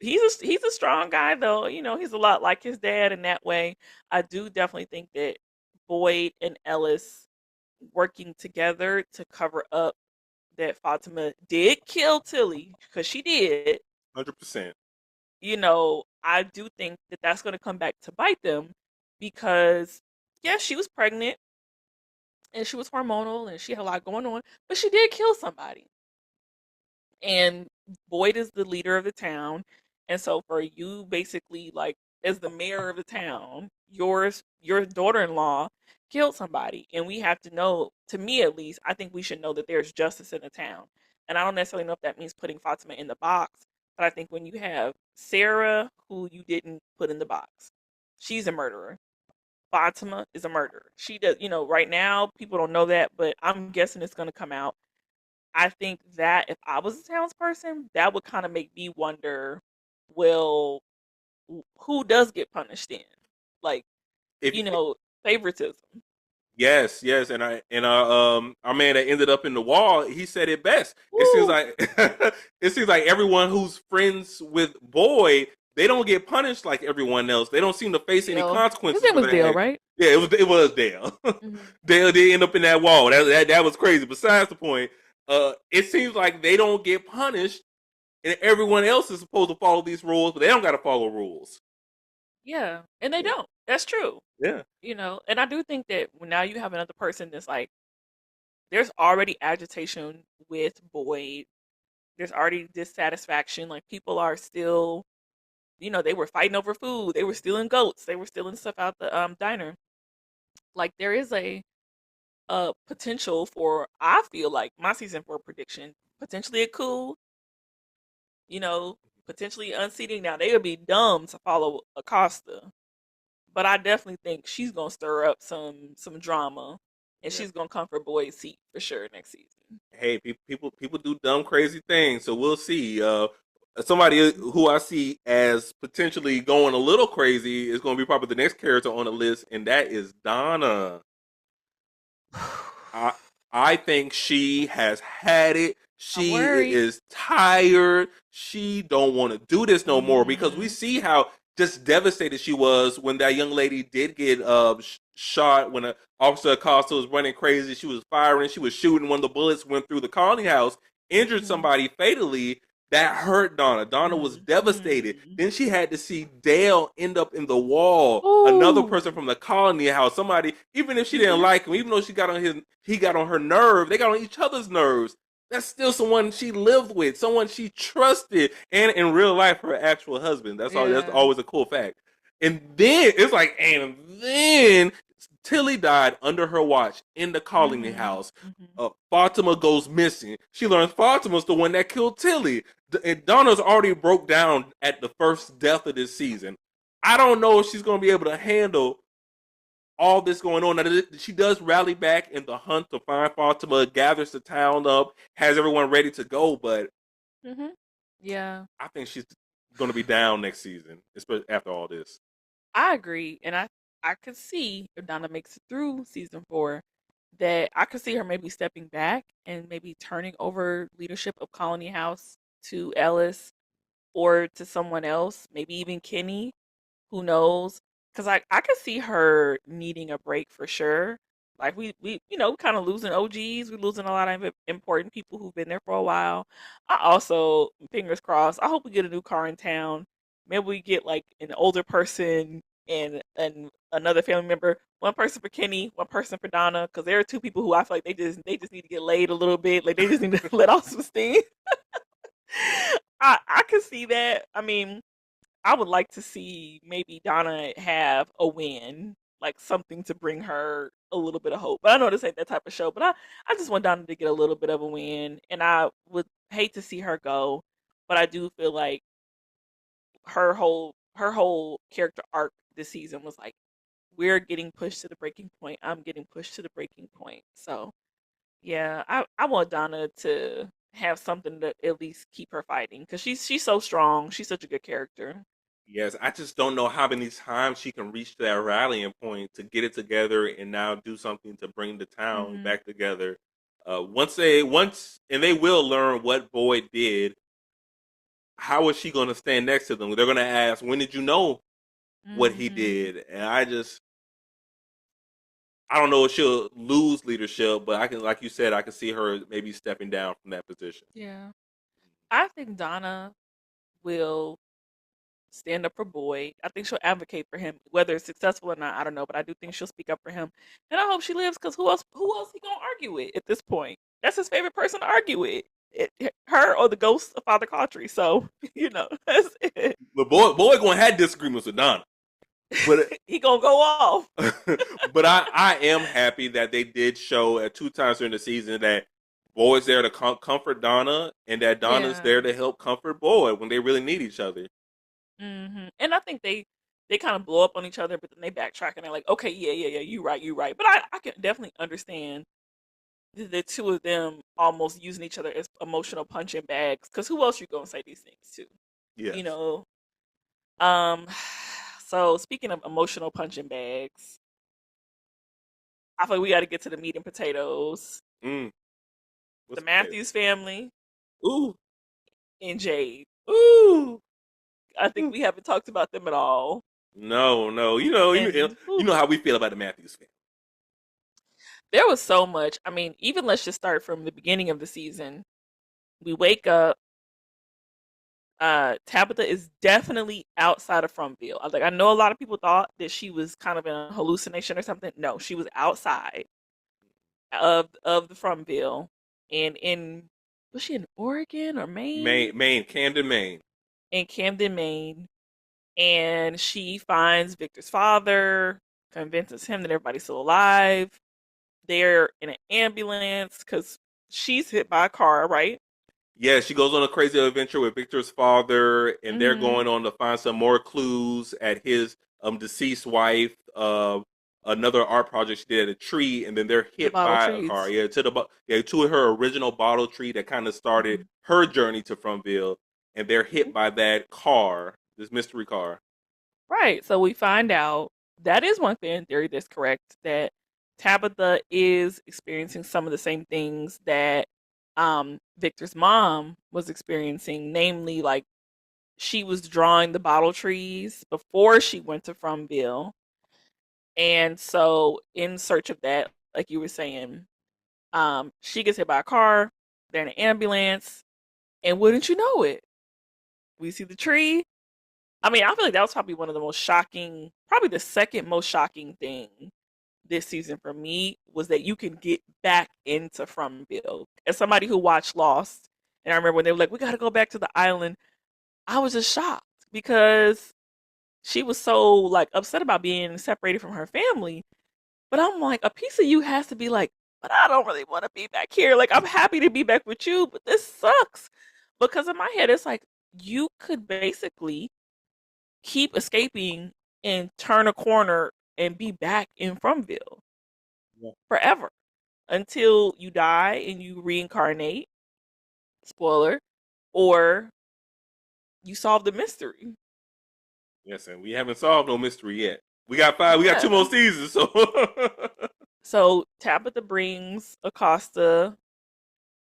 He's a strong guy though. He's a lot like his dad in that way. I do definitely think that Boyd and Ellis working together to cover up that Fatima did kill Tilly because she did. 100%. I do think that that's going to come back to bite them because, yeah, she was pregnant and she was hormonal and she had a lot going on, but she did kill somebody. And Boyd is the leader of the town. And so for you basically like as the mayor of the town, your daughter-in-law killed somebody, and we have to know. To me, at least, I think we should know that there's justice in the town. And I don't necessarily know if that means putting Fatima in the box, but I think when you have Sarah, who you didn't put in the box, she's a murderer. Fatima is a murderer. She does, right now people don't know that, but I'm guessing it's going to come out. I think that if I was a townsperson, that would kind of make me wonder, well, who does get punished then? Like, If favoritism. Yes, yes, and our man that ended up in the wall, he said it best. It seems Woo! like it seems like everyone who's friends with Boyd, they don't get punished like everyone else. They don't seem to face any Dale. His consequences name for was Dale, that. right? Yeah, it was Dale. Hmm. Dale did end up in that wall. That was crazy. Besides the point, it seems like they don't get punished, and everyone else is supposed to follow these rules, but they don't got to follow rules. Yeah, and they Yeah, don't. That's true. yeah. And I do think that now you have another person that's like, there's already agitation with Boyd. There's already dissatisfaction. Like, people are still, they were fighting over food. They were stealing goats. They were stealing stuff out the diner. Like, there is a potential for, I feel like, my season 4 prediction, potentially a coup, you know, potentially unseating. Now, they would be dumb to follow Acosta, but I definitely think she's gonna stir up some drama, and Yeah. she's gonna come for Boyd's seat for sure next season. Hey, people do dumb, crazy things, so we'll see. Somebody who I see as potentially going a little crazy is going to be probably the next character on the list, and that is Donna. I I think she has had it. I'm She worried. is tired. She don't want to do this no more because we Hmm. see how just devastated she was when that young lady did get shot when Officer Acosta was running crazy. She was firing. She was shooting. One of the bullets went through the colony house, injured Hmm. somebody fatally. That hurt Donna. Donna was devastated. Hmm. Then she had to see Dale end up in the wall. Another Ooh. person from the colony house. Somebody, even if she didn't Hmm. like him, even though he got on her nerve. They got on each other's nerves. That's still someone she lived with, someone she trusted, and in real life, her actual husband. That's all. That's Yeah. always a cool fact. And then it's like, and then Tilly died under her watch in the colony Hmm. house. Hmm. Fatima goes missing. She learns Fatima's the one that killed Tilly. And Donna's already broke down at the first death of this season. I don't know if she's going to be able to handle all this going on. Now, she does rally back in the hunt to find Fatima, gathers the town up, has everyone ready to go, but Hmm. Yeah, I think she's going to be down next season, especially after all this. I agree, and I could see if Donna makes it through season 4, that I could see her maybe stepping back and maybe turning over leadership of Colony House to Ellis or to someone else, maybe even Kenny. Who knows? Because I could see her needing a break for sure. Like, we kind of losing OGs. We're losing a lot of important people who've been there for a while. I also, fingers crossed, I hope we get a new car in town. Maybe we get like an older person and another family member. One person for Kenny, one person for Donna. Because there are two people who I feel like they just need to get laid a little bit. Like, they just need to let off some steam. I could see that. I mean, I would like to see maybe Donna have a win, like something to bring her a little bit of hope. But I know this ain't that type of show, but I just want Donna to get a little bit of a win, and I would hate to see her go. But I do feel like her whole character arc this season was like, we're getting pushed to the breaking point. I'm getting pushed to the breaking point. So yeah, I want Donna to have something to at least keep her fighting, because she's so strong. She's such a good character. Yes, I just don't know how many times she can reach that rallying point to get it together and now do something to bring the town Hmm. back together. Once and they will learn what Boyd did. How is she going to stand next to them? They're going to ask, "When did you know what he Hmm. did?" And I don't know if she'll lose leadership, but I can, like you said, I can see her maybe stepping down from that position. Yeah. I think Donna will stand up for Boyd. I think she'll advocate for him, whether it's successful or not. I don't know, but I do think she'll speak up for him, and I hope she lives, because who else he gonna argue with at this point? That's his favorite person to argue with. Her or the ghost of Father Cautry. So that's it. But Boyd going to have disagreements with Donna. But He gonna go off. but I am happy that they did show at 2 times during the season that Boyd's there to comfort Donna, and that Donna's Yeah. there to help comfort Boyd when they really need each other. And I think they kind of blow up on each other, but then they backtrack and they're like, okay, yeah, you right. But I can definitely understand the two of them almost using each other as emotional punching bags. Because who else you gonna say these things to? You Yes. know. Um. So speaking of emotional punching bags, I feel like we got to get to the meat and potatoes. Mm. The What's the potato? Matthews family Ooh. and Jade. Ooh, I think Ooh. we haven't talked about them at all. No, no. And You ooh, know how we feel about the Matthews family. there was so much. I mean, even let's just start from the beginning of the season. We wake up. Tabitha is definitely outside of Fromville. I know a lot of people thought that she was kind of in a hallucination or something. No, she was outside of the Fromville, and in was she in Oregon or Maine? Camden, Maine. In Camden, Maine, and she finds Victor's father, convinces him that everybody's still alive. They're in an ambulance because she's hit by a car, right? Yeah, she goes on a crazy adventure with Victor's father, and they're Mm-hmm. going on to find some more clues at his deceased wife. Another art project she did at a tree, and then they're The hit bottle by a car. trees. Yeah, to her original bottle tree that kind of started Mm-hmm. her journey to Fromville, and they're Mm-hmm. hit by that car, this mystery car. Right. So we find out that is one fan theory that's correct, that Tabitha is experiencing some of the same things that Victor's mom was experiencing, namely like she was drawing the bottle trees before she went to Fromville. And so in search of that, like you were saying, she gets hit by a car, they're in an ambulance, and wouldn't you know it? We see the tree. I mean, I feel like that was probably one of the most shocking, probably the second most shocking thing this season for me was that you can get back into Fromville. As somebody who watched Lost, and I remember when they were like, "We got to go back to the island," I was just shocked because she was so like upset about being separated from her family. But I'm like, a piece of you has to be like, but I don't really want to be back here. Like, I'm happy to be back with you, but this sucks. Because in my head, it's like you could basically keep escaping and turn a corner and be back in Fromville Yeah. forever until you die and you reincarnate. Spoiler, or you solve the mystery. Yes, and we haven't solved no mystery yet. We got five. We got two more Yeah. seasons, so So Tabitha brings Acosta,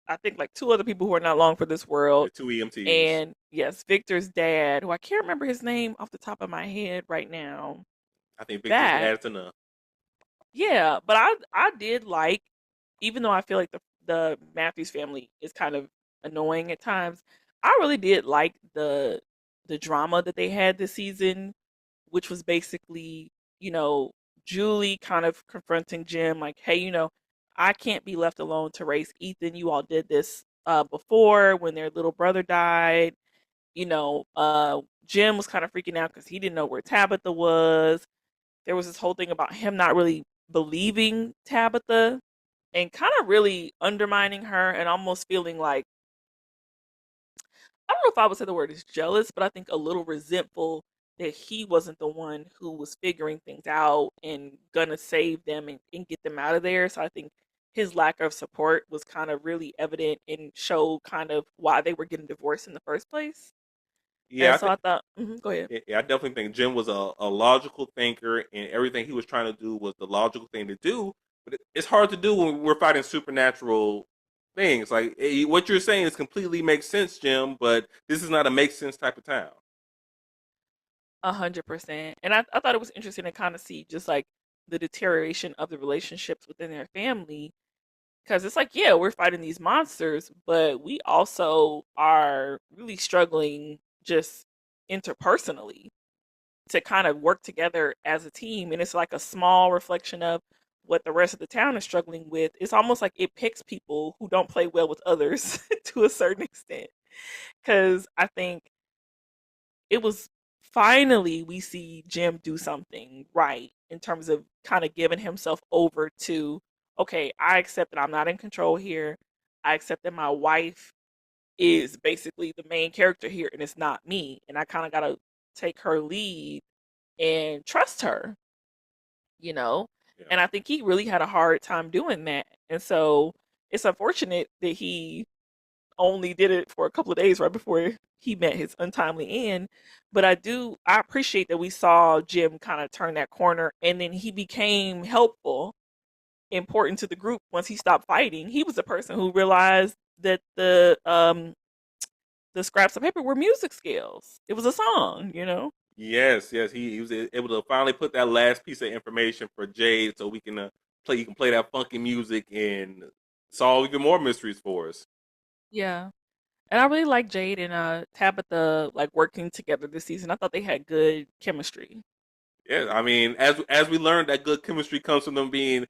I think like two other people who are not long for this yeah, world. two EMTs. And yes, Victor's dad, who I can't remember his name off the top of my head right now. I think Victor's That, dad is enough. yeah, but I did like, even though I feel like the Matthews family is kind of annoying at times, I really did like the drama that they had this season, which was basically, you know, Julie kind of confronting Jim, like, hey, I can't be left alone to raise Ethan. You all did this before when their little brother died. Jim was kind of freaking out because he didn't know where Tabitha was. There was this whole thing about him not really believing Tabitha and kind of really undermining her and almost feeling like, I don't know if I would say the word is jealous, but I think a little resentful that he wasn't the one who was figuring things out and gonna save them and get them out of there. So I think his lack of support was kind of really evident and showed kind of why they were getting divorced in the first place. Yeah, And I so think. I thought, go ahead. Yeah, I definitely think Jim was a logical thinker, and everything he was trying to do was the logical thing to do. But it's hard to do when we're fighting supernatural things. Like what you're saying is completely makes sense, Jim. But this is not a make sense type of town. 100%. And I thought it was interesting to kind of see just like the deterioration of the relationships within their family. Because it's like, yeah, we're fighting these monsters, but we also are really struggling just interpersonally to kind of work together as a team. And it's like a small reflection of what the rest of the town is struggling with. It's almost like it picks people who don't play well with others to a certain extent. Because I think it was finally we see Jim do something right in terms of kind of giving himself over to, okay, I accept that I'm not in control here. I accept that my wife is basically the main character here and it's not me. And I kind of got to take her lead and trust her, you know? Yeah. And I think he really had a hard time doing that. And so it's unfortunate that he only did it for a couple of days right before he met his untimely end. But I appreciate that we saw Jim kind of turn that corner and then he became helpful, important to the group once he stopped fighting. He was the person who realized that the scraps of paper were music scales. It was a song, you know? Yes, yes, he was able to finally put that last piece of information for Jade, so we can play. You can play that funky music and solve even more mysteries for us. Yeah. And I really like Jade and Tabitha like working together this season. I thought they had good chemistry. Yeah, I mean, as we learned, that good chemistry comes from them being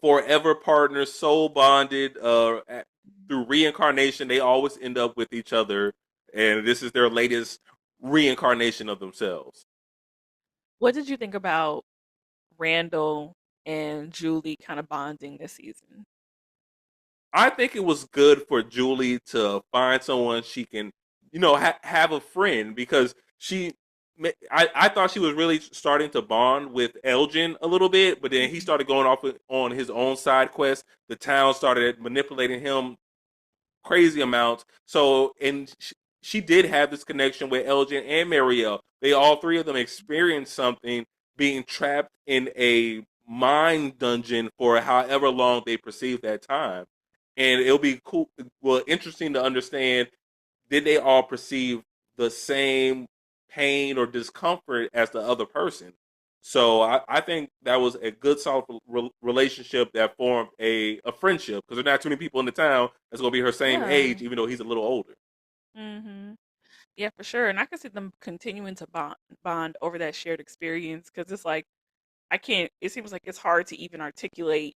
forever partners, soul bonded. Through reincarnation, they always end up with each other, and this is their latest reincarnation of themselves. What did you think about Randall and Julie kind of bonding this season? I think it was good for Julie to find someone she can, have a friend, because I thought she was really starting to bond with Elgin a little bit, but then he Mhm. started going off on his own side quest. The town started manipulating him crazy amounts. So, and she did have this connection with Elgin and Marielle. They all three of them experienced something, being trapped in a mind dungeon for however long they perceived that time. And it'll be cool, well, interesting to understand, did they all perceive the same pain or discomfort as the other person? So I think that was a good, solid relationship that formed a friendship, because there are not too many people in the town that's going to be her same Yeah. age, even though he's a little older. Mhm. Yeah, for sure. And I can see them continuing to bond over that shared experience because it's like I can't. It seems like it's hard to even articulate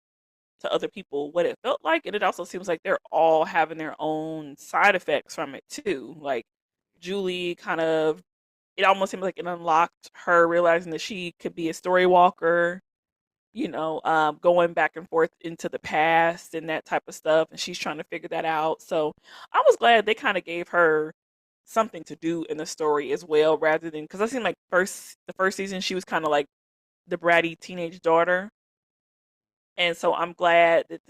to other people what it felt like, and it also seems like they're all having their own side effects from it too. Like Julie, kind of, it almost seems like it unlocked her realizing that she could be a story walker. Going back and forth into the past and that type of stuff, and she's trying to figure that out. So I was glad they kind of gave her something to do in the story as well, rather than because I seemed like the first season she was kind of like the bratty teenage daughter, and so I'm glad that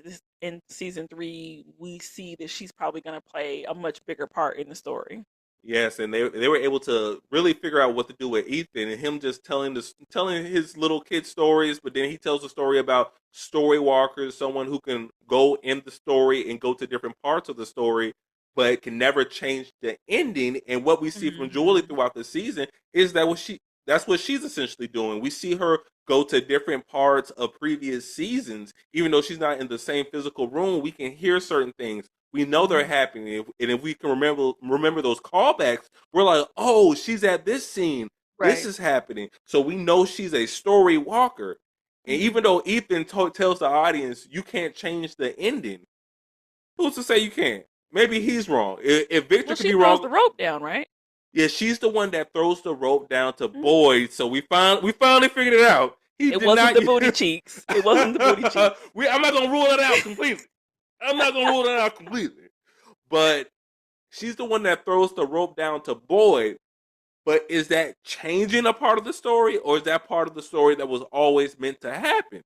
in season 3 we see that she's probably going to play a much bigger part in the story. Yes, and they were able to really figure out what to do with Ethan, and him just telling his little kid stories, but then he tells a story about story walkers, someone who can go in the story and go to different parts of the story, but can never change the ending. And what we see from Julie Hmm. throughout the season is that's what she's essentially doing. We see her go to different parts of previous seasons, even though she's not in the same physical room. We can hear certain things, we know they're Hmm. happening, and if we can remember those callbacks, we're like, oh, she's at this scene. This Right. is happening. So we know she's a story walker. And even Hmm. though Ethan tells the audience you can't change the ending, who's to say you can't? Maybe he's wrong. If Victor Well, could she be throws wrong, the rope down, right? yeah, she's the one that throws the rope down to Hmm. Boyd. So we finally figured it out. He It did wasn't not. the booty cheeks. It wasn't the booty cheeks. I'm not gonna rule it out completely. I'm not gonna rule it out completely. But she's the one that throws the rope down to Boyd. But is that changing a part of the story, or is that part of the story that was always meant to happen?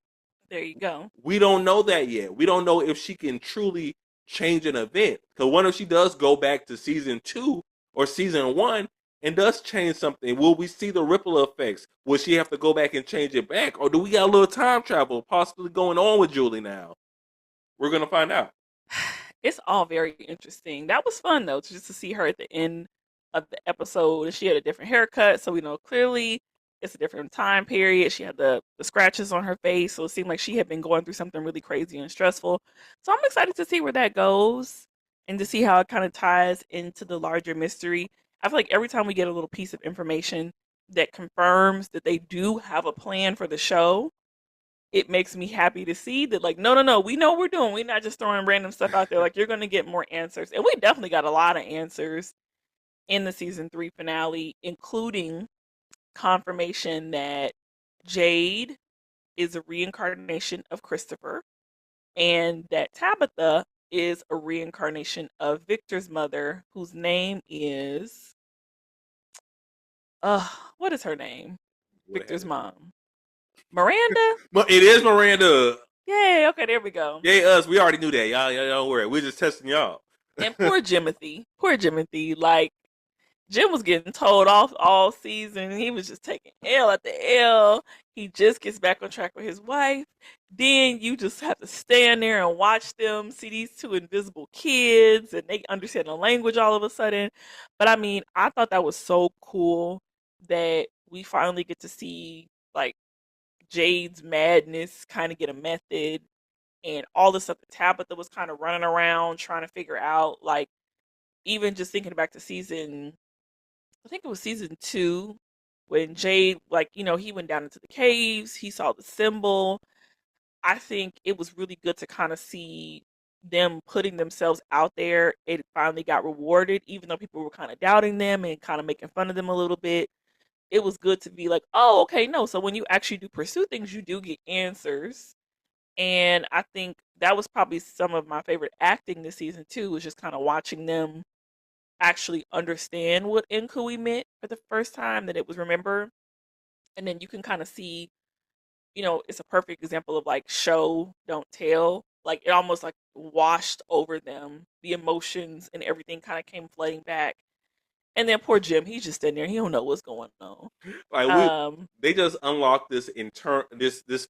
There you go. We don't know that yet. We don't know if she can truly change an event. Because what if she does go back to season 2 or season 1 and does change something? Will we see the ripple effects? Will she have to go back and change it back? Or do we got a little time travel possibly going on with Julie now? We're going to find out. It's all very interesting. That was fun though, just to see her at the end of the episode. And she had a different haircut, so we know clearly it's a different time period. She had the scratches on her face, so it seemed like she had been going through something really crazy and stressful. So I'm excited to see where that goes and to see how it kind of ties into the larger mystery. I feel like every time we get a little piece of information that confirms that they do have a plan for the show, it makes me happy to see that, like, no, no, no, we know what we're doing. We're not just throwing random stuff out there. Like, you're going to get more answers. And we definitely got a lot of answers in the season 3 finale, including confirmation that Jade is a reincarnation of Christopher, and that Tabitha is a reincarnation of Victor's mother, whose name is what is her name? What had Victor's it? mom. Miranda? But it is Miranda. Yay, okay, there we go. Yay, us. We already knew that. Y'all don't worry. We're just testing y'all. And poor Jimothy. Poor Jimothy. Like, Jim was getting told off all season. He was just taking L at the L. He just gets back on track with his wife. Then you just have to stand there and watch them see these two invisible kids and they understand the language all of a sudden. But I mean, I thought that was so cool that we finally get to see like Jade's madness kind of get a method and all the stuff that Tabitha was kind of running around trying to figure out. Like, even just thinking back to season, I think it was season 2, when Jade, like, he went down into the caves, he saw the symbol. I think it was really good to kind of see them putting themselves out there. It finally got rewarded, even though people were kind of doubting them and kind of making fun of them a little bit. It was good to be like, oh, okay, no. So when you actually do pursue things, you do get answers. And I think that was probably some of my favorite acting this season too, was just kind of watching them actually understand what Nkui meant for the first time, that it was remember. And then you can kind of see, it's a perfect example of like show, don't tell. Like it almost like washed over them. The emotions and everything kind of came flooding back. And then poor Jim, he's just in there. He don't know what's going on. Like they just unlocked this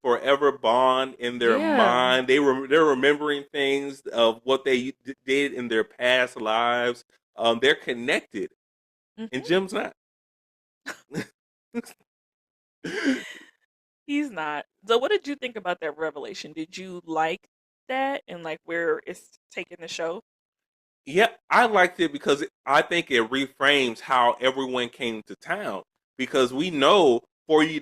forever bond in their Yeah. mind. They're remembering things of what they did in their past lives. They're connected, and Hmm. Jim's not. He's not. So what did you think about that revelation? Did you like that and like where it's taking the show? Yeah, I liked it because I think it reframes how everyone came to town. Because we know for you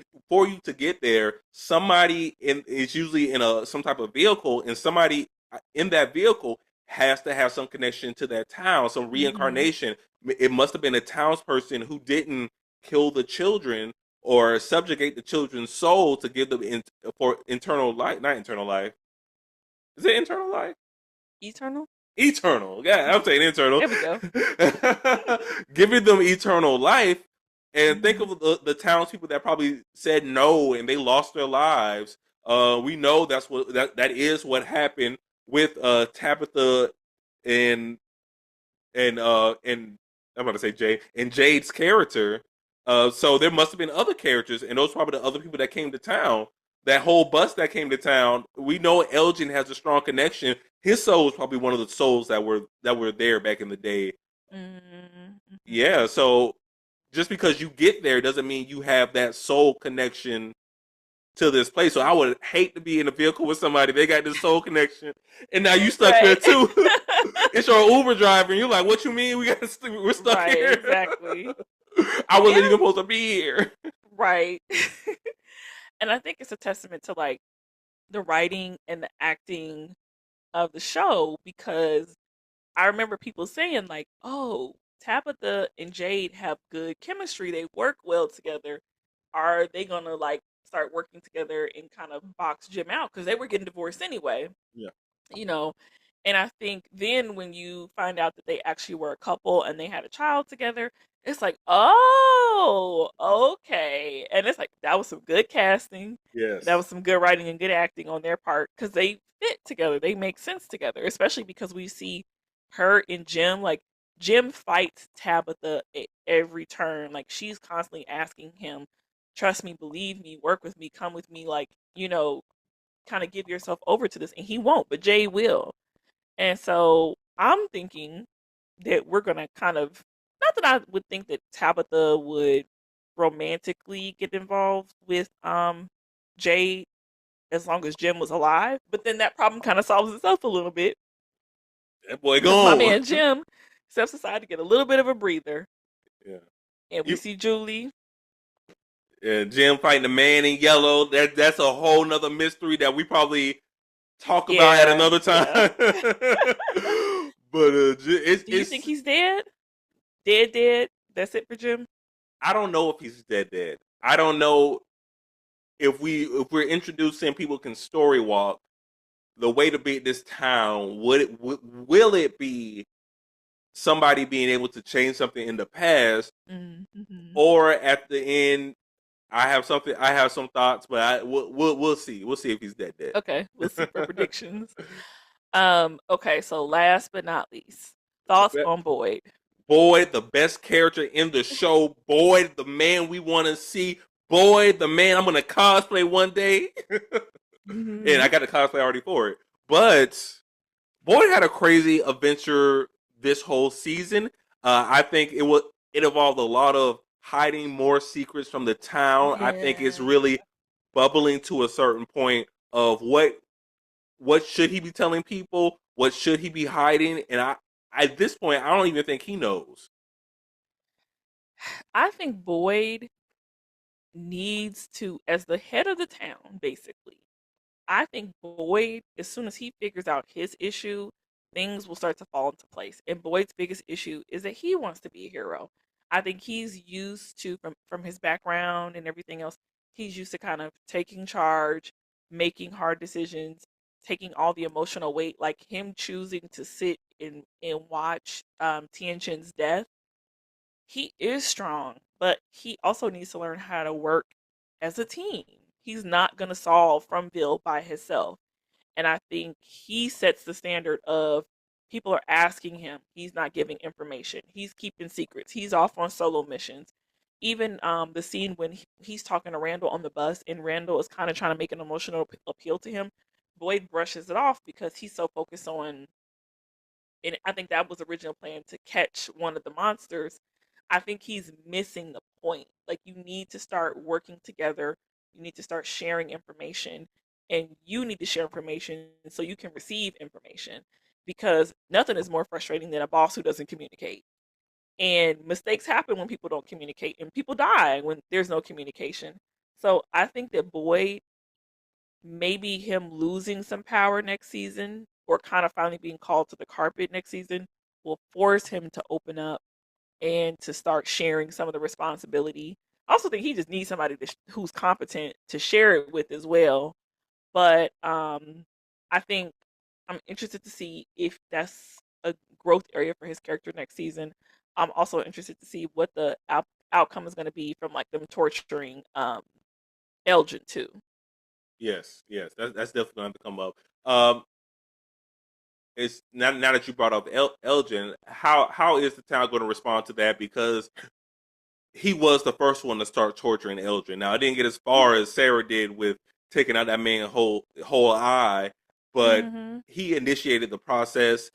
to get there, somebody is usually in some type of vehicle, and somebody in that vehicle has to have some connection to that town, some Hmm. reincarnation. It must have been a townsperson who didn't kill the children or subjugate the children's soul to give them for internal life. Not internal life. Is it internal life? Eternal? Eternal. Yeah, I'm saying eternal. There we go. Giving them eternal life. And think Hmm. of the townspeople that probably said no and they lost their lives. We know that is what happened with Tabitha and and I'm about to say Jade and Jade's character. So there must have been other characters, and those are probably the other people that came to town. That whole bus that came to town, we know Elgin has a strong connection. His soul was probably one of the souls that were there back in the day. Hmm. Yeah, so just because you get there doesn't mean you have that soul connection to this place. So I would hate to be in a vehicle with somebody they got this soul connection, and now you stuck there Right. too. It's your Uber driver, and you're like, "What you mean? We're stuck Right, here? exactly. I wasn't And even supposed to be here." right. And I think it's a testament to like the writing and the acting of the show, because I remember people saying like, "Oh, Tabitha and Jade have good chemistry. They work well together. Are they gonna like start working together and kind of box Jim out?" Because they were getting divorced anyway, Yeah. you know. And I think then when you find out that they actually were a couple and they had a child together, it's like, oh, okay. And it's like that was some good casting. That Yes. was some good writing and good acting on their part, because they fit together. They make sense together, especially because we see her and Jim. Like Jim fights Tabitha at every turn. Like she's constantly asking him, "Trust me, believe me, work with me, come with me." Like, kind of give yourself over to this, and he won't, but Jay will. And so I'm thinking that we're gonna kind of, not that I would think that Tabitha would romantically get involved with Jade as long as Jim was alive, but then that problem kind of solves itself a little bit That boy because my gone. man Jim steps aside to get a little bit of a breather, Yeah. and we You see Julie. Jim fighting the man in yellow. That's a whole nother mystery that we probably talk about at Yeah, another time. yeah. But it's Do you think it's he's dead? Dead, dead. That's it for Jim. I don't know if he's dead. I don't know if we're introducing people can story walk. The way to beat this town will it be somebody being able to change something in the past, Mm-hmm. or at the end, I have some thoughts, but we'll see. We'll see if he's dead. Okay, we'll see for predictions. Okay, so last but not least, thoughts on Boyd. Boyd, the best character in the show. Boyd, the man we want to see. Boyd, the man I'm gonna cosplay one day. And I Mm-hmm. got a cosplay already for it. But Boyd had a crazy adventure this whole season. I think it involved a lot of hiding more secrets from the town. I think it's Yeah. really bubbling to a certain point of what should he be telling people, what should he be hiding, and I at this point I don't even think he knows. I think Boyd needs to, as the head of the town, basically, I think Boyd, as soon as he figures out his issue, things will start to fall into place. And Boyd's biggest issue is that he wants to be a hero. I think he's used to, from his background and everything else, he's used to kind of taking charge, making hard decisions, taking all the emotional weight, like him choosing to sit and watch Tien Chin's death. He is strong, but he also needs to learn how to work as a team. He's not going to solve from Bill by himself. And I think he sets the standard of people are asking him. He's not giving information. He's keeping secrets. He's off on solo missions. Even the scene when he's talking to Randall on the bus and Randall is kind of trying to make an emotional appeal to him, Boyd brushes it off because he's so focused on, and I think that was the original plan to catch one of the monsters. I think he's missing the point. Like you need to start working together. You need to start sharing information, and you need to share information so you can receive information. Because nothing is more frustrating than a boss who doesn't communicate. And mistakes happen when people don't communicate, and people die when there's no communication. So I think that Boyd, maybe him losing some power next season or kind of finally being called to the carpet next season will force him to open up and to start sharing some of the responsibility. I also think he just needs somebody who's competent to share it with as well. But I think I'm interested to see if that's a growth area for his character next season. I'm also interested to see what the outcome is going to be from like them torturing Elgin too. Yes, that's definitely going to come up. Um, it's now that you brought up Elgin, how is the town going to respond to that? Because he was the first one to start torturing Elgin. Now, I didn't get as far as Sarah did with taking out that man's whole eye, but Mm-hmm. he initiated the process.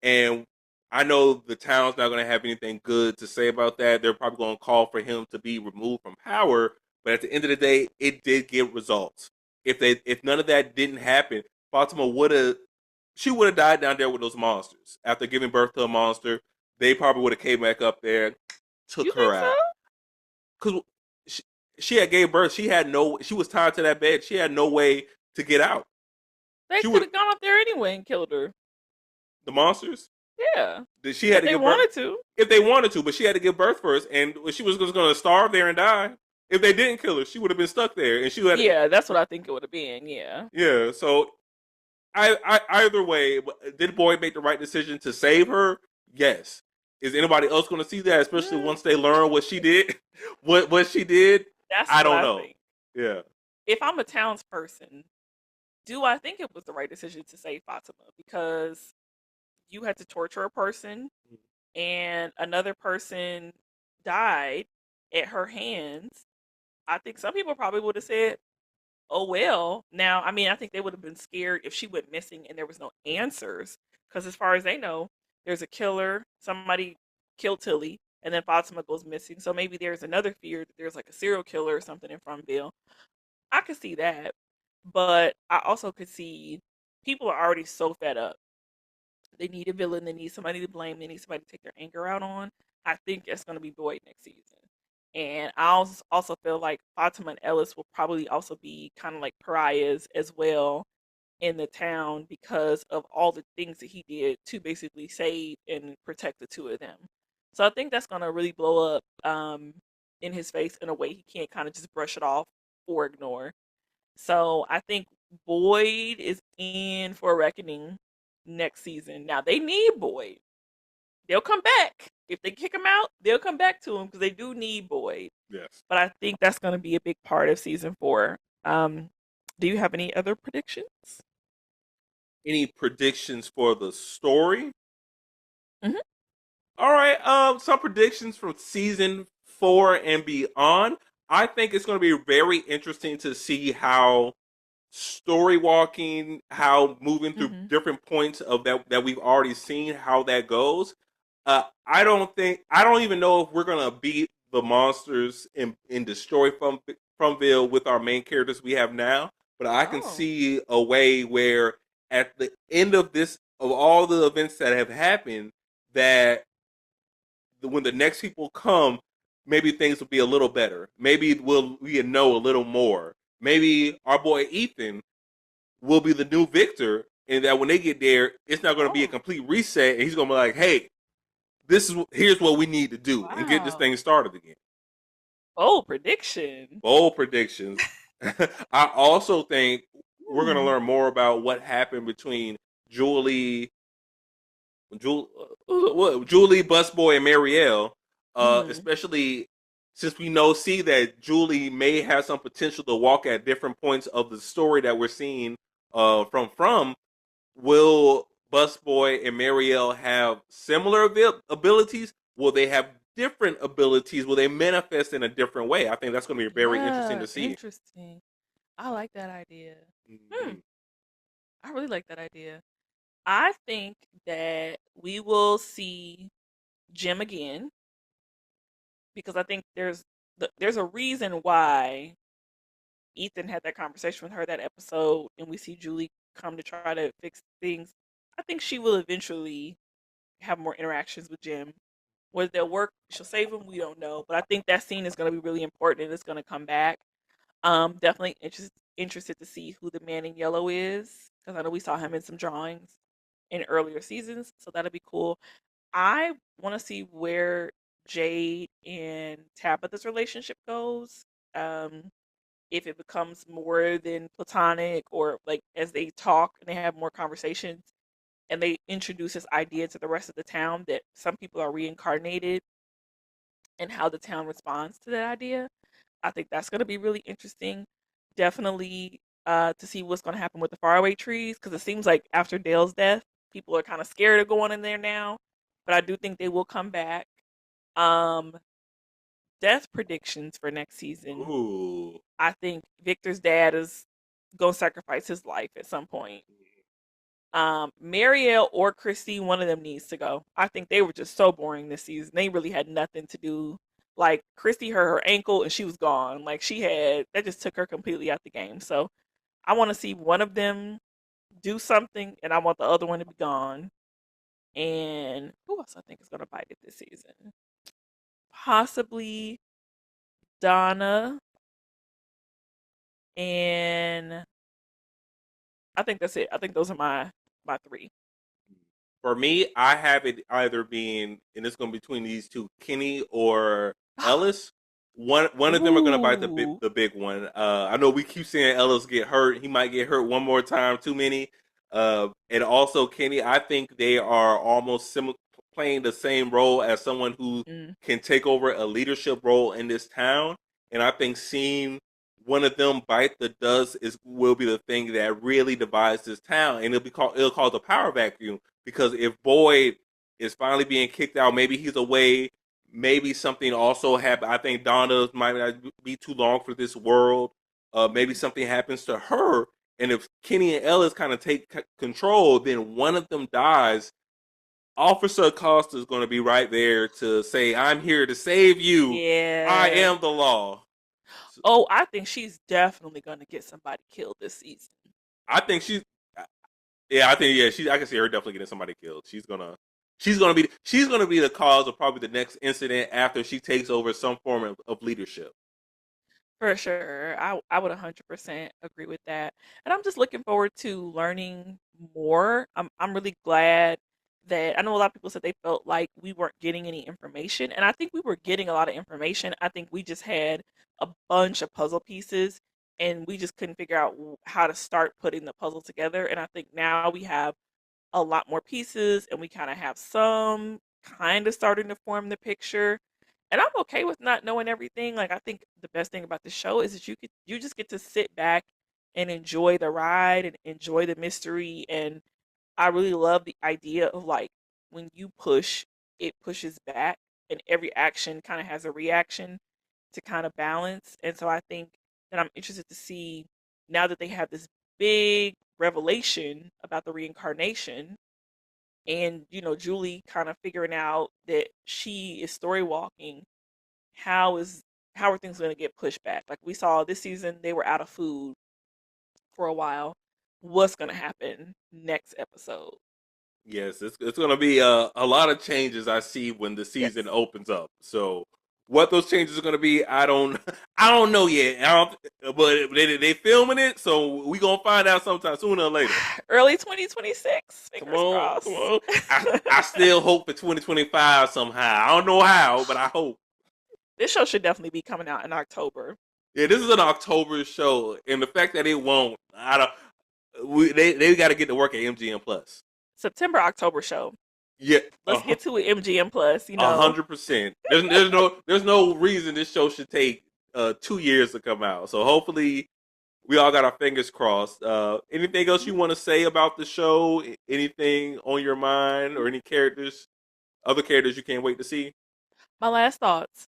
And I know the town's not going to have anything good to say about that. They're probably going to call for him to be removed from power. But at the end of the day, it did get results. If none of that didn't happen, Fatima would have died down there with those monsters. After giving birth to a monster, they probably would have came back up there, You took her think so? out. Because she, she had gave birth, she was tied to that bed. She had no way to get out. They She could would have gone up there anyway and killed her. the monsters. Yeah, She had if to they give birth wanted to. if they wanted to, but she had to give birth first, and she was going to starve there and die. If they didn't kill her, she would have been stuck there, and she had. Yeah, that's what I think it would have been. Yeah. Yeah. So either way, did Boyd make the right decision to save her? Yes. Is anybody else going to see that, especially Mm, once they learn what she did? What she did? that's I what don't I know. think. Yeah. If I'm a townsperson, do I think it was the right decision to save Fatima? Because you had to torture a person and another person died at her hands. I think some people probably would have said, oh well. Now, I mean, I think they would have been scared if she went missing and there was no answers. Because as far as they know, there's a killer, somebody killed Tilly, and then Fatima goes missing. So maybe there's another fear that there's like a serial killer or something in Farmville. I could see that. But I also could see people are already so fed up. They need a villain, they need somebody to blame, they need somebody to take their anger out on. I think it's going to be Boyd next season. And I also feel like Fatima and Ellis will probably also be kind of like pariahs as well in the town because of all the things that he did to basically save and protect the two of them. So I think that's going to really blow up. in his face in a way he can't kind of just brush it off or ignore. So I think Boyd is in for a reckoning next season. Now they need Boyd. They'll come back. If they kick him out, they'll come back to him because they do need Boyd. Yes. But I think that's going to be a big part of season 4. Um, do you have any other predictions? Any predictions for the story? Hmm. All right. Some predictions from season 4 and beyond. I think it's going to be very interesting to see how story walking, how moving through Hmm. different points of that we've already seen, how that goes. I don't even know if we're gonna beat the monsters in destroy Fromville with our main characters we have now, but I can Oh. see a way where at the end of this of all the events that have happened, that when the next people come, maybe things will be a little better. Maybe we know a little more. Maybe our boy Ethan will be the new Victor, and that when they get there, it's not going to be a Oh. complete reset, and he's going to be like, "Hey, here's what we need to do, and get this Wow. thing started again." Bold prediction. Bold predictions. I also think we're going to Hmm. learn more about what happened between Julie, Julie, Julie, Busboy, and Marielle. Hmm. Especially since we see that Julie may have some potential to walk at different points of the story that we're seeing from. Will Busboy and Marielle have similar abilities? Will they have different abilities? Will they manifest in a different way? I think that's going to be very interesting Yeah, to see. interesting. I like that idea. Hmm. Mm-hmm. I really like that idea. I think that we will see Jim again because I think there's a reason why Ethan had that conversation with her that episode, and we see Julie come to try to fix things. I think she will eventually have more interactions with Jim. Whether they'll work, she'll save him. We don't know, but I think that scene is going to be really important and it's going to come back. Definitely interested to see who the man in yellow is because I know we saw him in some drawings in earlier seasons, so that'll be cool. I want to see where Jade and Tabitha's relationship goes. Um, if it becomes more than platonic, or like as they talk and they have more conversations and they introduce this idea to the rest of the town that some people are reincarnated and how the town responds to that idea. I think that's going to be really interesting. Definitely to see what's going to happen with the faraway trees because it seems like after Dale's death, people are kind of scared of going in there now. But I do think they will come back. Um, Death predictions for next season. Ooh. I think Victor's dad is going to sacrifice his life at some point. Marielle or Christy, one of them needs to go. I think they were just so boring this season. They really had nothing to do. Like Christy hurt her ankle and she was gone. Like she had that just took her completely out the game. So I want to see one of them do something, and I want the other one to be gone. And who else I think is gonna bite it this season? Possibly Donna, and I think that's it. I think those are my three. For me, I have it either being, and it's going to be between these two, Kenny or Ellis. One of them are going to bite Ooh. the big one. I know we keep seeing Ellis get hurt. He might get hurt one more time, too many. And also Kenny, I think they are almost playing the same role as someone who Mm. can take over a leadership role in this town. And I think seeing one of them bite the dust is will be the thing that really divides this town, and it'll cause a power vacuum because if Boyd is finally being kicked out, maybe he's away. Maybe something also happened. I think Donna might not be too long for this world. Maybe something happens to her, and if Kenny and Ellis kind of take control, then one of them dies. Officer Acosta is going to be right there to say, "I'm here to save you. I Yeah. am the law." So Oh, I think she's definitely gonna get somebody killed this season. I think she's Yeah, I think I can see her definitely getting somebody killed. She's gonna be the cause of probably the next incident after she takes over some form of leadership. For sure. I would 100% agree with that. And I'm just looking forward to learning more. I'm really glad that I know a lot of people said they felt like we weren't getting any information, and I think we were getting a lot of information. I think we just had a bunch of puzzle pieces, and we just couldn't figure out how to start putting the puzzle together. And I think now we have a lot more pieces, and we kind of have some kind of starting to form the picture. And I'm okay with not knowing everything. Like, I think the best thing about the show is that you just get to sit back and enjoy the ride and enjoy the mystery. And I really love the idea of, like, when you push, it pushes back, and every action kind of has a reaction to kind of balance. And so I think that I'm interested to see, now that they have this big revelation about the reincarnation, and Julie kind of figuring out that she is story walking, how is how are things going to get pushed back? Like, we saw this season, they were out of food for a while. What's going to happen next episode? Yes, it's going to be a lot of changes I see when the Yes. season opens up. So what those changes are going to be, I don't I don't know yet. But they filming it, so we gonna find out sometime sooner or later. Early 2026. Come Fingers on, come crossed. on. I still hope for 2025 somehow. I don't know how, but I hope. This show should definitely be coming out in October. Yeah, this is an October show, and the fact that it won't, I don't. They got to get to work at MGM Plus. September, October show. Yeah, Let's get to it, MGM Plus. 100%. There's no reason this show should take 2 years to come out. So hopefully we all got our fingers crossed. Anything else you want to say about the show? Anything on your mind, or any other characters you can't wait to see? My last thoughts.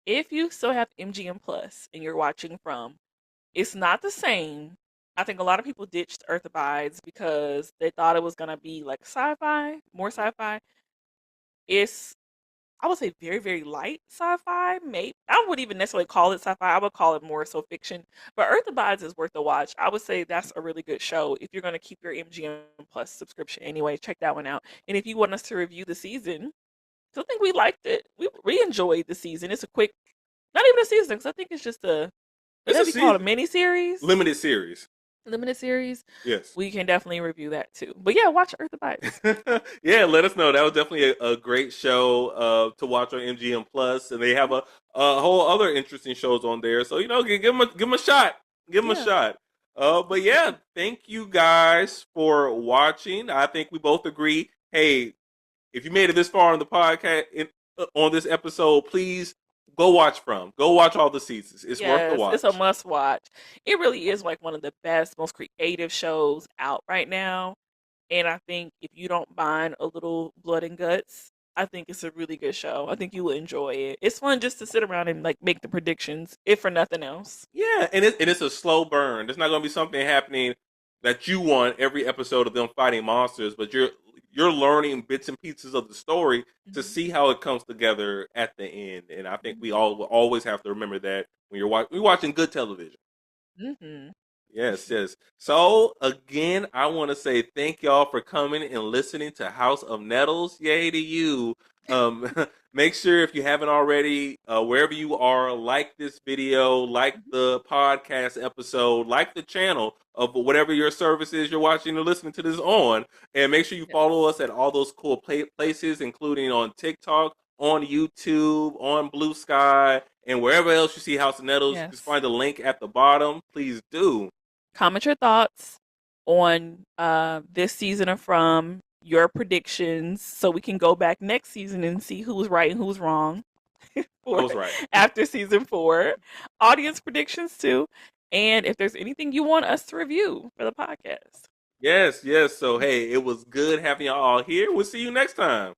If you still have MGM Plus and you're watching from, it's not the same. I think a lot of people ditched Earth Abides because they thought it was going to be like sci-fi, more sci-fi. It's, I would say, very, very light sci-fi. Maybe I wouldn't even necessarily call it sci-fi. I would call it more so fiction. But Earth Abides is worth a watch. I would say that's a really good show. If you're going to keep your MGM Plus subscription anyway, check that one out. And if you want us to review the season, I think we liked it. We enjoyed the season. It's a quick, not even a season, because I think it's just a, would It's that a be called a season, mini series? limited series. Limited series. Yes. We can definitely review that too. But yeah, watch Earth Abides. Yeah, let us know. That was definitely a great show to watch on MGM Plus, and they have a whole other interesting shows on there. So give them a shot. Give them a Yeah. shot. But yeah, thank you guys for watching. I think we both agree. Hey, if you made it this far on the podcast on this episode, please go watch from. Go watch all the seasons. It's worth the Yes, watch. it's a must watch. It really is like one of the best, most creative shows out right now. And I think if you don't mind a little blood and guts, I think it's a really good show. I think you will enjoy it. It's fun just to sit around and like make the predictions, if for nothing else. Yeah, and it's a slow burn. There's not going to be something happening that you want every episode of them fighting monsters, but you're learning bits and pieces of the story to Mhm. see how it comes together at the end. And I think Mhm. we all will always have to remember that when we're watching good television. Mhm. Yes, yes. So again, I want to say thank y'all for coming and listening to House of Nettles. Yay to you. Um, make sure, if you haven't already, wherever you are, like this video, like the podcast episode, like the channel of whatever your service is you're watching or listening to this on, and make sure you follow Yes. us at all those cool places, including on TikTok, on YouTube, on Blue Sky, and wherever else you see House of Nettles. Just Yes. find the link at the bottom. Please do. Comment your thoughts on this season of From, your predictions, so we can go back next season and see who was right and who was wrong I for was right. after season 4. Audience predictions too. And if there's anything you want us to review for the podcast. Yes, yes. So, hey, it was good having y'all here. We'll see you next time.